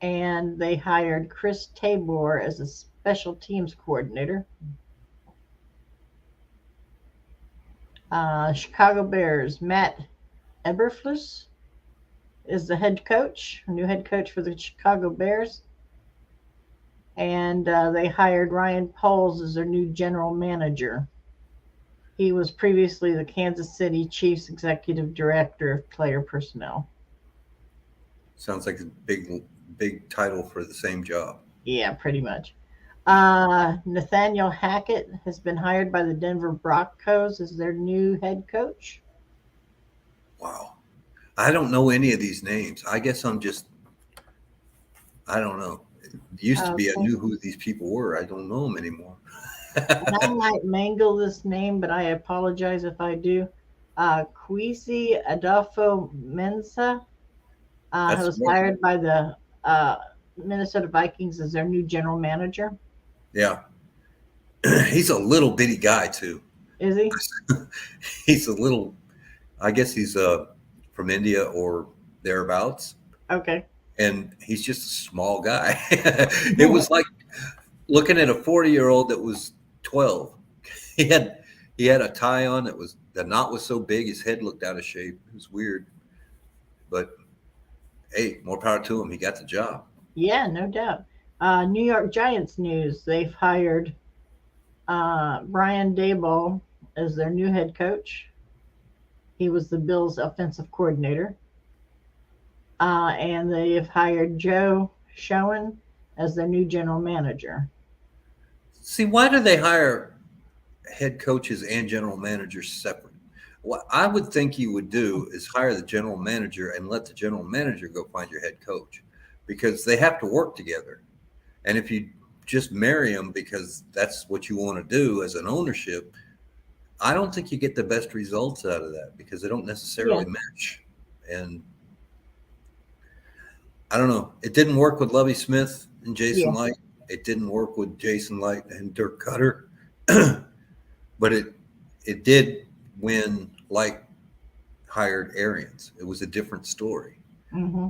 And they hired Chris Tabor as a special teams coordinator. Chicago Bears, Matt Eberflus is the new head coach for the Chicago Bears. And they hired Ryan Poles as their new general manager. He was previously the Kansas City Chiefs executive director of player personnel. Sounds like a big title for the same job. Yeah, pretty much. Nathaniel Hackett has been hired by the Denver Broncos as their new head coach. Wow. I don't know any of these names. I guess I don't know. It used to be I knew who these people were. I don't know them anymore. And I might mangle this name, but I apologize if I do. Kwesi Adolfo-Mensah was hired by the Minnesota Vikings as their new general manager. Yeah. He's a little bitty guy, too. Is he? He's a little – I guess he's from India or thereabouts. Okay. And he's just a small guy. It was like looking at a 40-year-old that was 12. He had a tie on the knot was so big his head looked out of shape. It was weird. But hey, more power to him. He got the job. Yeah, no doubt. New York Giants news. They've hired Brian Daboll as their new head coach. He was the Bills' offensive coordinator. And they have hired Joe Schoen as their new general manager. See, why do they hire head coaches and general managers separate? What I would think you would do is hire the general manager and let the general manager go find your head coach, because they have to work together. And if you just marry them because that's what you want to do as an ownership, I don't think you get the best results out of that, because they don't necessarily match. And I don't know. It didn't work with Lovie Smith and Jason Light. It didn't work with Jason Light and Dirk Cutter. But it did when Light hired Arians. It was a different story. Mm-hmm.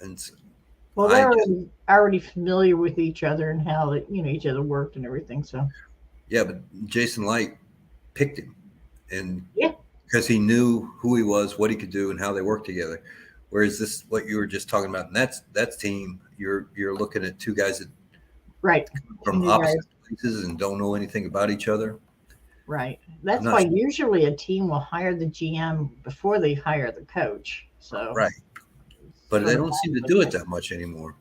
And so well, they're already familiar with each other and how each other worked and everything. So yeah, but Jason Light picked him, and because he knew who he was, what he could do, and how they worked together. Whereas this, what you were just talking about, and that's team. You're looking at two guys that from opposite places and don't know anything about each other. Right. That's why usually a team will hire the GM before they hire the coach. So right. But they don't seem to do it that much anymore.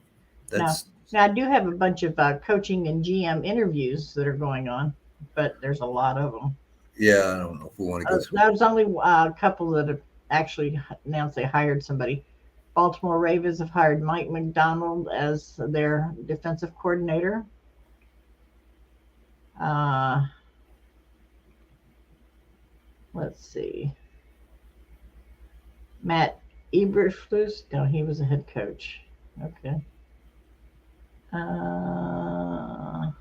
Now I do have a bunch of coaching and GM interviews that are going on, but there's a lot of them. Yeah, I don't know if we want to go through. There's only a couple that have actually announced they hired somebody. Baltimore Ravens have hired Mike McDonald as their defensive coordinator. Let's see. Matt Eberflus. No, he was a head coach. Okay. I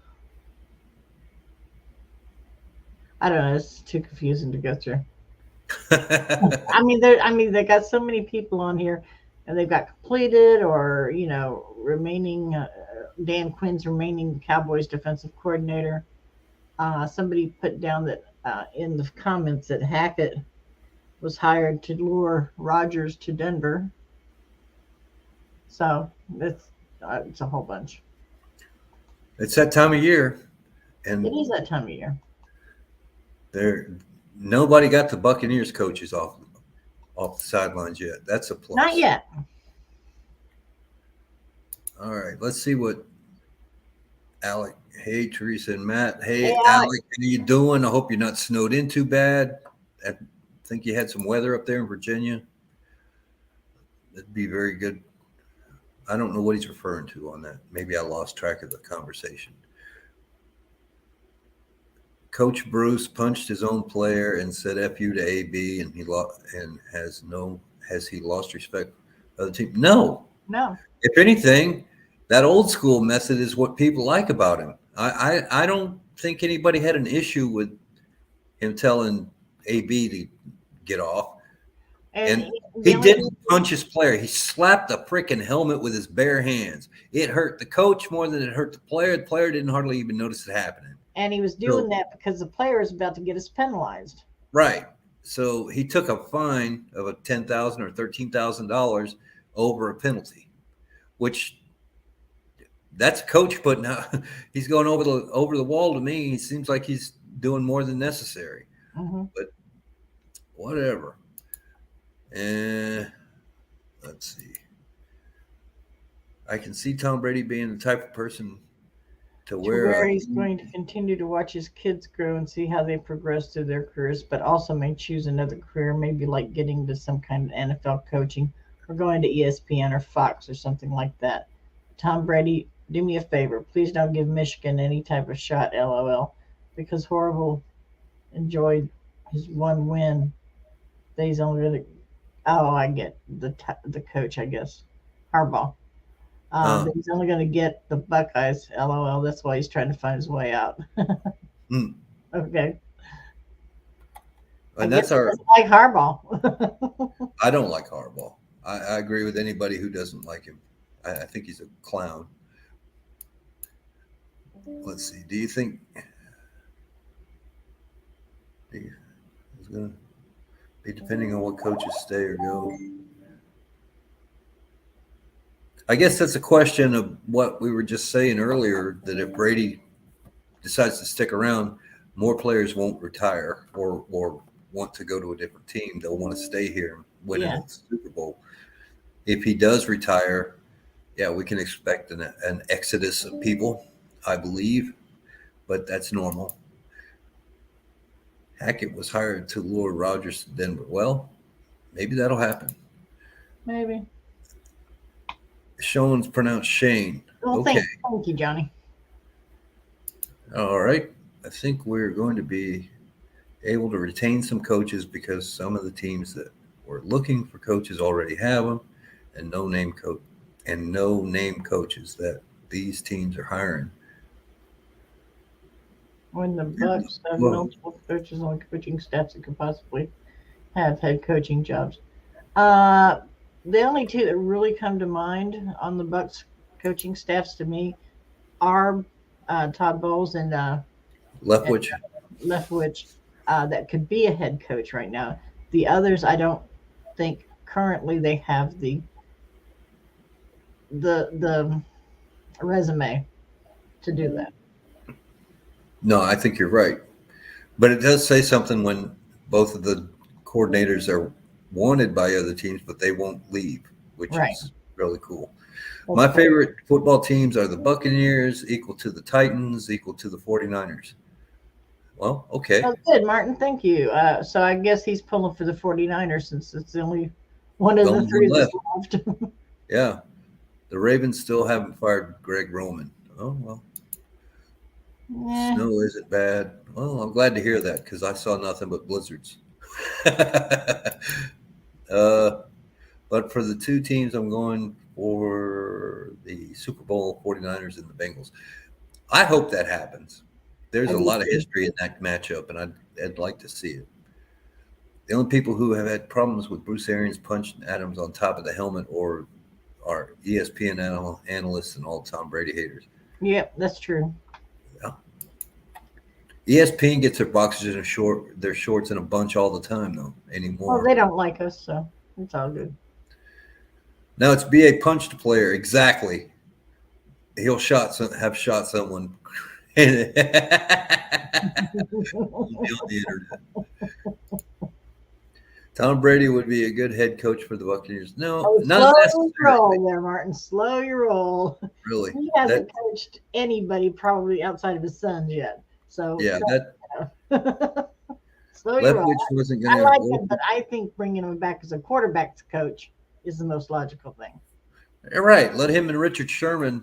don't know. It's too confusing to go through. They got so many people on here, and they've got completed or remaining. Dan Quinn's remaining Cowboys defensive coordinator. Somebody put down that in the comments that Hackett was hired to lure Rodgers to Denver. So it's a whole bunch. It's that time of year, and it is that time of year. Nobody got the Buccaneers coaches off the sidelines yet. That's a plus. Not yet. All right, let's see what Alec. Hey, Teresa and Matt. Hey, Alec, how you doing? I hope you're not snowed in too bad. I think you had some weather up there in Virginia. That'd be very good. I don't know what he's referring to on that. Maybe I lost track of the conversation. Coach Bruce punched his own player and said "F you" to AB, and has he lost respect for the team? No. If anything, that old school method is what people like about him. I don't think anybody had an issue with him telling AB to get off. And he didn't punch his player. He slapped the freaking helmet with his bare hands. It hurt the coach more than it hurt the player. The player didn't hardly even notice it happening. And he was doing that because the player is about to get us penalized. Right. So he took a fine of $10,000 or $13,000 over a penalty, which that's a coach putting out. He's going over the wall to me. He seems like he's doing more than necessary. Mm-hmm. But whatever. And let's see. I can see Tom Brady being the type of person to where he's going to continue to watch his kids grow and see how they progress through their careers, but also may choose another career, maybe like getting to some kind of NFL coaching or going to ESPN or Fox or something like that. Tom Brady, do me a favor. Please don't give Michigan any type of shot, LOL, because Horrible enjoyed his one win. He's only going to – I get the coach, I guess, Harbaugh. He's only going to get the Buckeyes, LOL. That's why he's trying to find his way out. Okay. And that's our. Like Harbaugh. I don't like Harbaugh. I agree with anybody who doesn't like him. I think he's a clown. Let's see. Do you think it's going to be depending on what coaches stay or go? I guess that's a question of what we were just saying earlier, that if Brady decides to stick around, more players won't retire or want to go to a different team. They'll want to stay here and win a Super Bowl. If he does retire, yeah, we can expect an exodus of people, I believe, but that's normal. Hackett was hired to lure Rodgers to Denver. Well, maybe that'll happen. Maybe. Sean's pronounced Shane. Well, okay. Thank you, Johnny. All right. I think we're going to be able to retain some coaches because some of the teams that were looking for coaches already have them, and no name coaches that these teams are hiring. When the Bucs have multiple coaches on coaching staffs that could possibly have head coaching jobs. The only two that really come to mind on the Bucs coaching staffs to me are Todd Bowles and Leftwich. That could be a head coach right now. The others, I don't think currently they have the resume to do that. No, I think you're right. But it does say something when both of the coordinators are wanted by other teams, but they won't leave, which is really cool. My favorite football teams are the Buccaneers, equal to the Titans, equal to the 49ers. Well, okay. Oh, good, Martin. Thank you. So I guess he's pulling for the 49ers since it's the only one of the three that's left. Yeah. The Ravens still haven't fired Greg Roman. Oh, well. Snow isn't bad. Well, I'm glad to hear that because I saw nothing but blizzards. But for the two teams, I'm going for the Super Bowl 49ers and the Bengals. I hope that happens. There's a lot of history in that matchup, and I'd like to see it. The only people who have had problems with Bruce Arians punching Adams on top of the helmet are ESPN analysts and all Tom Brady haters. Yep, that's true. Yeah. ESPN gets their boxers in their shorts in a bunch all the time, though, anymore. Well, they don't like us, so it's all good. Now it's BA punched a player. Exactly. He'll have shot someone. On the internet. Tom Brady would be a good head coach for the Buccaneers. No, not necessarily. Slow your roll there, Martin. Slow your roll. Really? He hasn't coached anybody probably outside of his sons yet. So yeah, slow your roll. Wasn't I like him, but I think bringing him back as a quarterback coach is the most logical thing. All right. Let him and Richard Sherman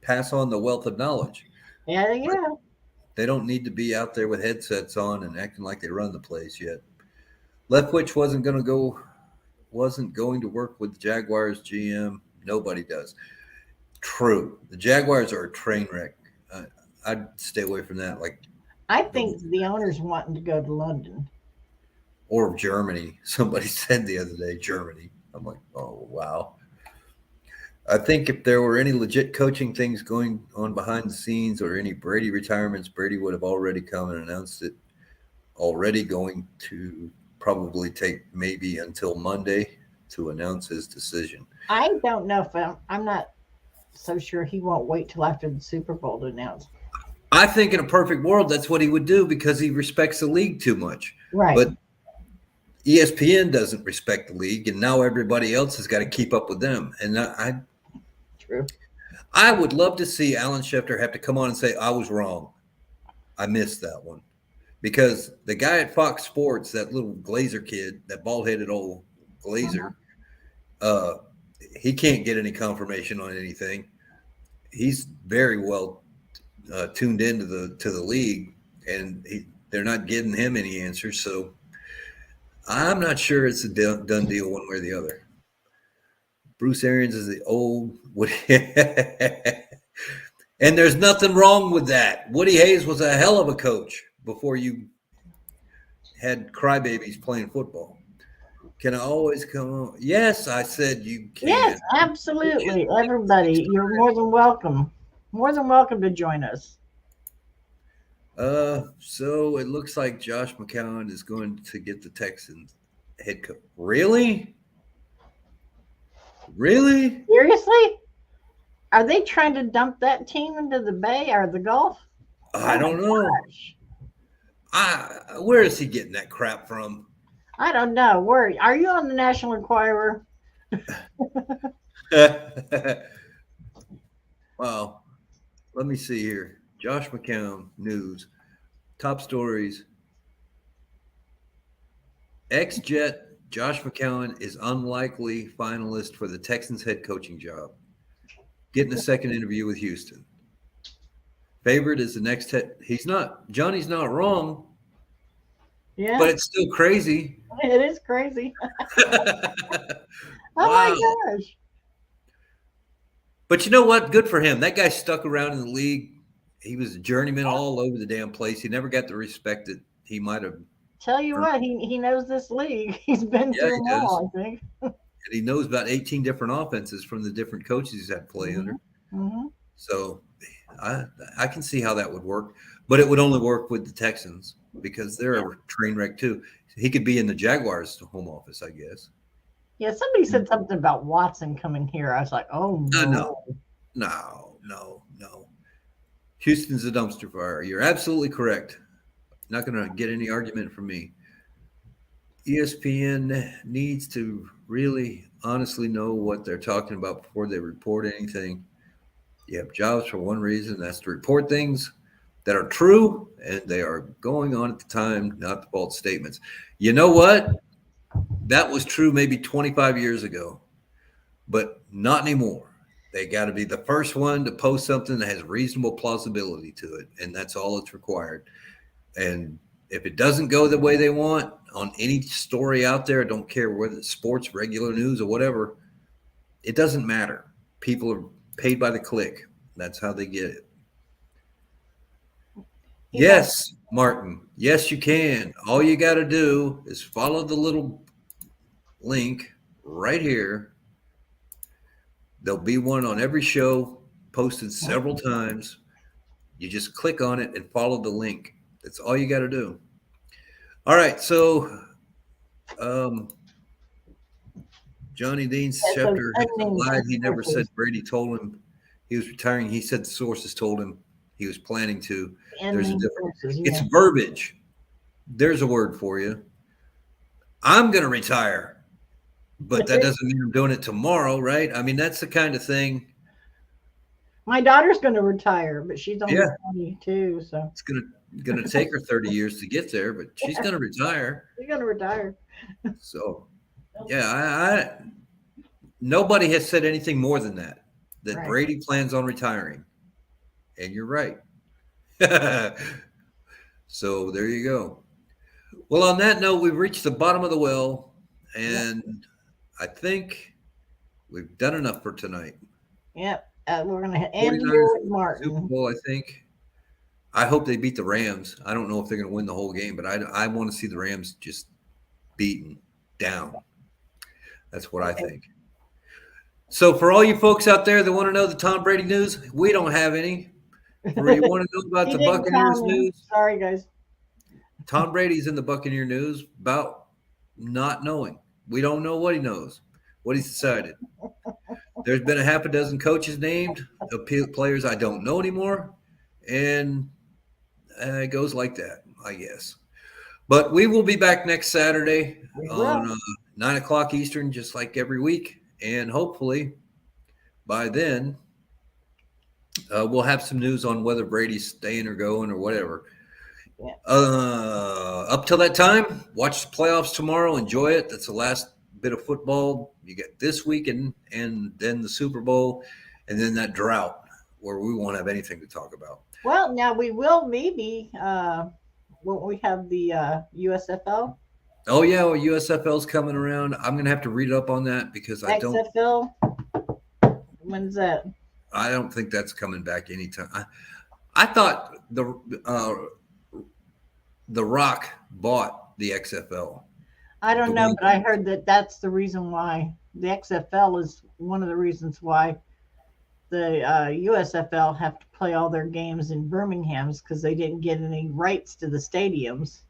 pass on the wealth of knowledge. Yeah. They don't need to be out there with headsets on and acting like they run the place yet. Leftwich wasn't going to work with the Jaguars GM. Nobody does. True. The Jaguars are a train wreck. I'd stay away from that. I think the owner's wanting to go to London. Or Germany. Somebody said the other day, Germany. I'm like, oh, wow. I think if there were any legit coaching things going on behind the scenes or any Brady retirements, Brady would have already come and announced it. Already going to probably take maybe until Monday to announce his decision. I don't know if I'm not so sure he won't wait till after the Super Bowl to announce. I think in a perfect world, that's what he would do because he respects the league too much. Right. But ESPN doesn't respect the league, and now everybody else has got to keep up with them. And True. I would love to see Alan Schefter have to come on and say, I was wrong. I missed that one. Because the guy at Fox Sports, that little Glazer kid, that bald-headed old Glazer, he can't get any confirmation on anything. He's very well tuned into the league, and they're not getting him any answers. So I'm not sure it's a done deal one way or the other. Bruce Arians is the old Woody. And there's nothing wrong with that. Woody Hayes was a hell of a coach before you had crybabies playing football. Can I always come on? Yes, I said you can. Yes, absolutely. Everybody, you're more than welcome. More than welcome to join us. So it looks like Josh McCown is going to get the Texans head coach. Really? Really? Seriously? Are they trying to dump that team into the Bay or the Gulf? I don't know. Gosh. Where is he getting that crap from? I don't know. Where are you on the National Enquirer? Well, let me see here. Josh McCown news, top stories. Ex-Jet Josh McCown is unlikely finalist for the Texans head coaching job. Getting a second interview with Houston. Favored is the next head. He's not. Johnny's not wrong. Yeah, But it's still crazy. it is crazy. Oh Wow. my gosh. But you know what? Good for him. That guy stuck around in the league. He was a journeyman all over the damn place. He never got the respect that he might have. Tell you what, he knows this league. He's been through them all, I think. And he knows about 18 different offenses from the different coaches he's had to play under. Mm-hmm. So I can see how that would work. But it would only work with the Texans because they're a train wreck too. He could be in the Jaguars' home office, I guess. Yeah, somebody said something about Watson coming here. I was like, oh no. No. Houston's a dumpster fire. You're absolutely correct. Not going to get any argument from me. ESPN needs to really honestly know what they're talking about before they report anything. You have jobs for one reason. That's to report things that are true, and they are going on at the time, not the false statements. You know what? That was true maybe 25 years ago, but not anymore. They got to be the first one to post something that has reasonable plausibility to it, and that's all that's required. And if it doesn't go the way they want on any story out there, I don't care whether it's sports, regular news, or whatever, it doesn't matter. People are paid by the click. That's how they get it. Yes, Martin. Yes, you can. All you got to do is follow the little link right here. There'll be one on every show, posted several times. You just click on it and follow the link. That's all you got to do. All right, so Johnny Dean's chapter lied. He never said Brady told him he was retiring. He said the sources told him he was planning to. There's a difference. It's verbiage. There's a word for you. I'm going to retire, but that doesn't mean I'm doing it tomorrow, right? I mean, that's the kind of thing. My daughter's going to retire, but she's only 22, so it's going to take her 30 years to get there, but she's going to retire. She's going to retire. So, yeah, nobody has said anything more than that right. Brady plans on retiring, and you're right. So there you go. Well, on that note, we've reached the bottom of the well, and I think we've done enough for tonight. Yep. We're going to end here with Martin. Super Bowl, I think. I hope they beat the Rams. I don't know if they're going to win the whole game, but I want to see the Rams just beaten down. That's what I think. So for all you folks out there that want to know the Tom Brady news, we don't have any. Or you want to know about the Buccaneers news? Sorry, guys. Tom Brady's in the Buccaneer news about not knowing. We don't know what he knows, what he's decided. There's been a half a dozen coaches named, players I don't know anymore, and it goes like that, I guess. But we will be back next Saturday on 9 o'clock Eastern, just like every week. And hopefully by then we'll have some news on whether Brady's staying or going or whatever. Yeah. Up till that time, watch the playoffs tomorrow. Enjoy it. That's the last bit of football. You get this week and then the Super Bowl and then that drought where we won't have anything to talk about. Well, now we will maybe won't we have the USFL? Oh, yeah. Well, USFL's coming around. I'm going to have to read up on that because I don't. XFL? When's that? I don't think that's coming back anytime. I thought the Rock bought the XFL. I don't know, but I heard that that's the reason why the XFL is one of the reasons why the USFL have to play all their games in Birmingham's because they didn't get any rights to the stadiums.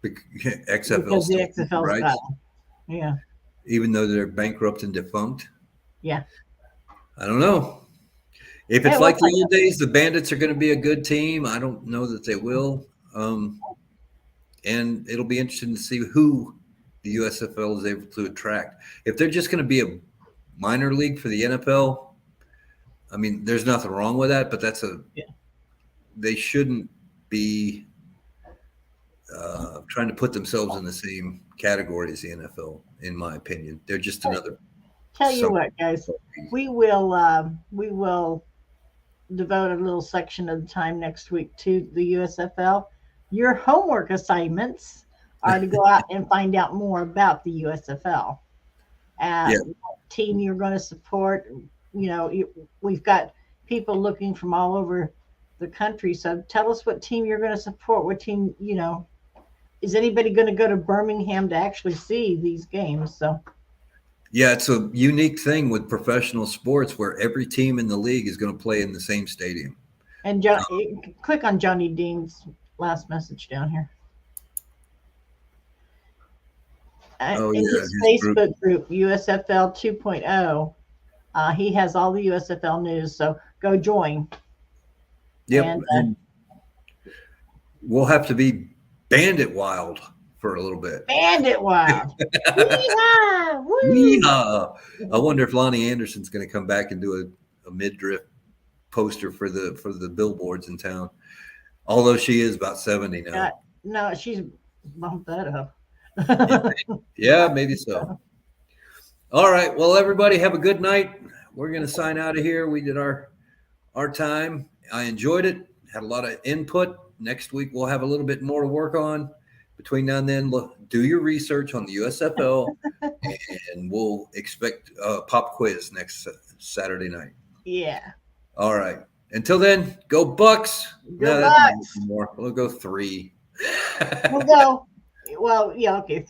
XFL Because the still XFL's rights, got them. Yeah. even though they're bankrupt and defunct. Yeah. I don't know. If it's Hey, like we'll the old days, the Bandits are going to be a good team. I don't know that they will. And it'll be interesting to see who the USFL is able to attract. If they're just going to be a minor league for the NFL, I mean, there's nothing wrong with that, but they shouldn't be trying to put themselves in the same category as the NFL, in my opinion. They're just another. Tell you what, guys, we will devote a little section of the time next week to the USFL. Your homework assignments are to go out and find out more about the USFL. What team you're going to support. You know, we've got people looking from all over the country. So tell us what team you're going to support. What team, you know, is anybody going to go to Birmingham to actually see these games? So. Yeah, it's a unique thing with professional sports where every team in the league is going to play in the same stadium. And click on Johnny Dean's last message down here. In his Facebook group, USFL 2.0, he has all the USFL news. So go join. Yep. And we'll have to be bandit wild for a little bit. Bandit wild. Yeehaw! Woo! Yeehaw! I wonder if Lonnie Anderson's going to come back and do a midriff poster for the billboards in town. Although she is about 70 now. No, she's bumped that up. Yeah, maybe so. All right. Well, everybody have a good night. We're going to sign out of here. We did our time. I enjoyed it. Had a lot of input. Next week, we'll have a little bit more to work on. Between now and then, do your research on the USFL, and we'll expect a pop quiz next Saturday night. Yeah. All right. Until then, go Bucs. Go Bucs. We'll go 3. We'll go. Well, yeah, okay, 3.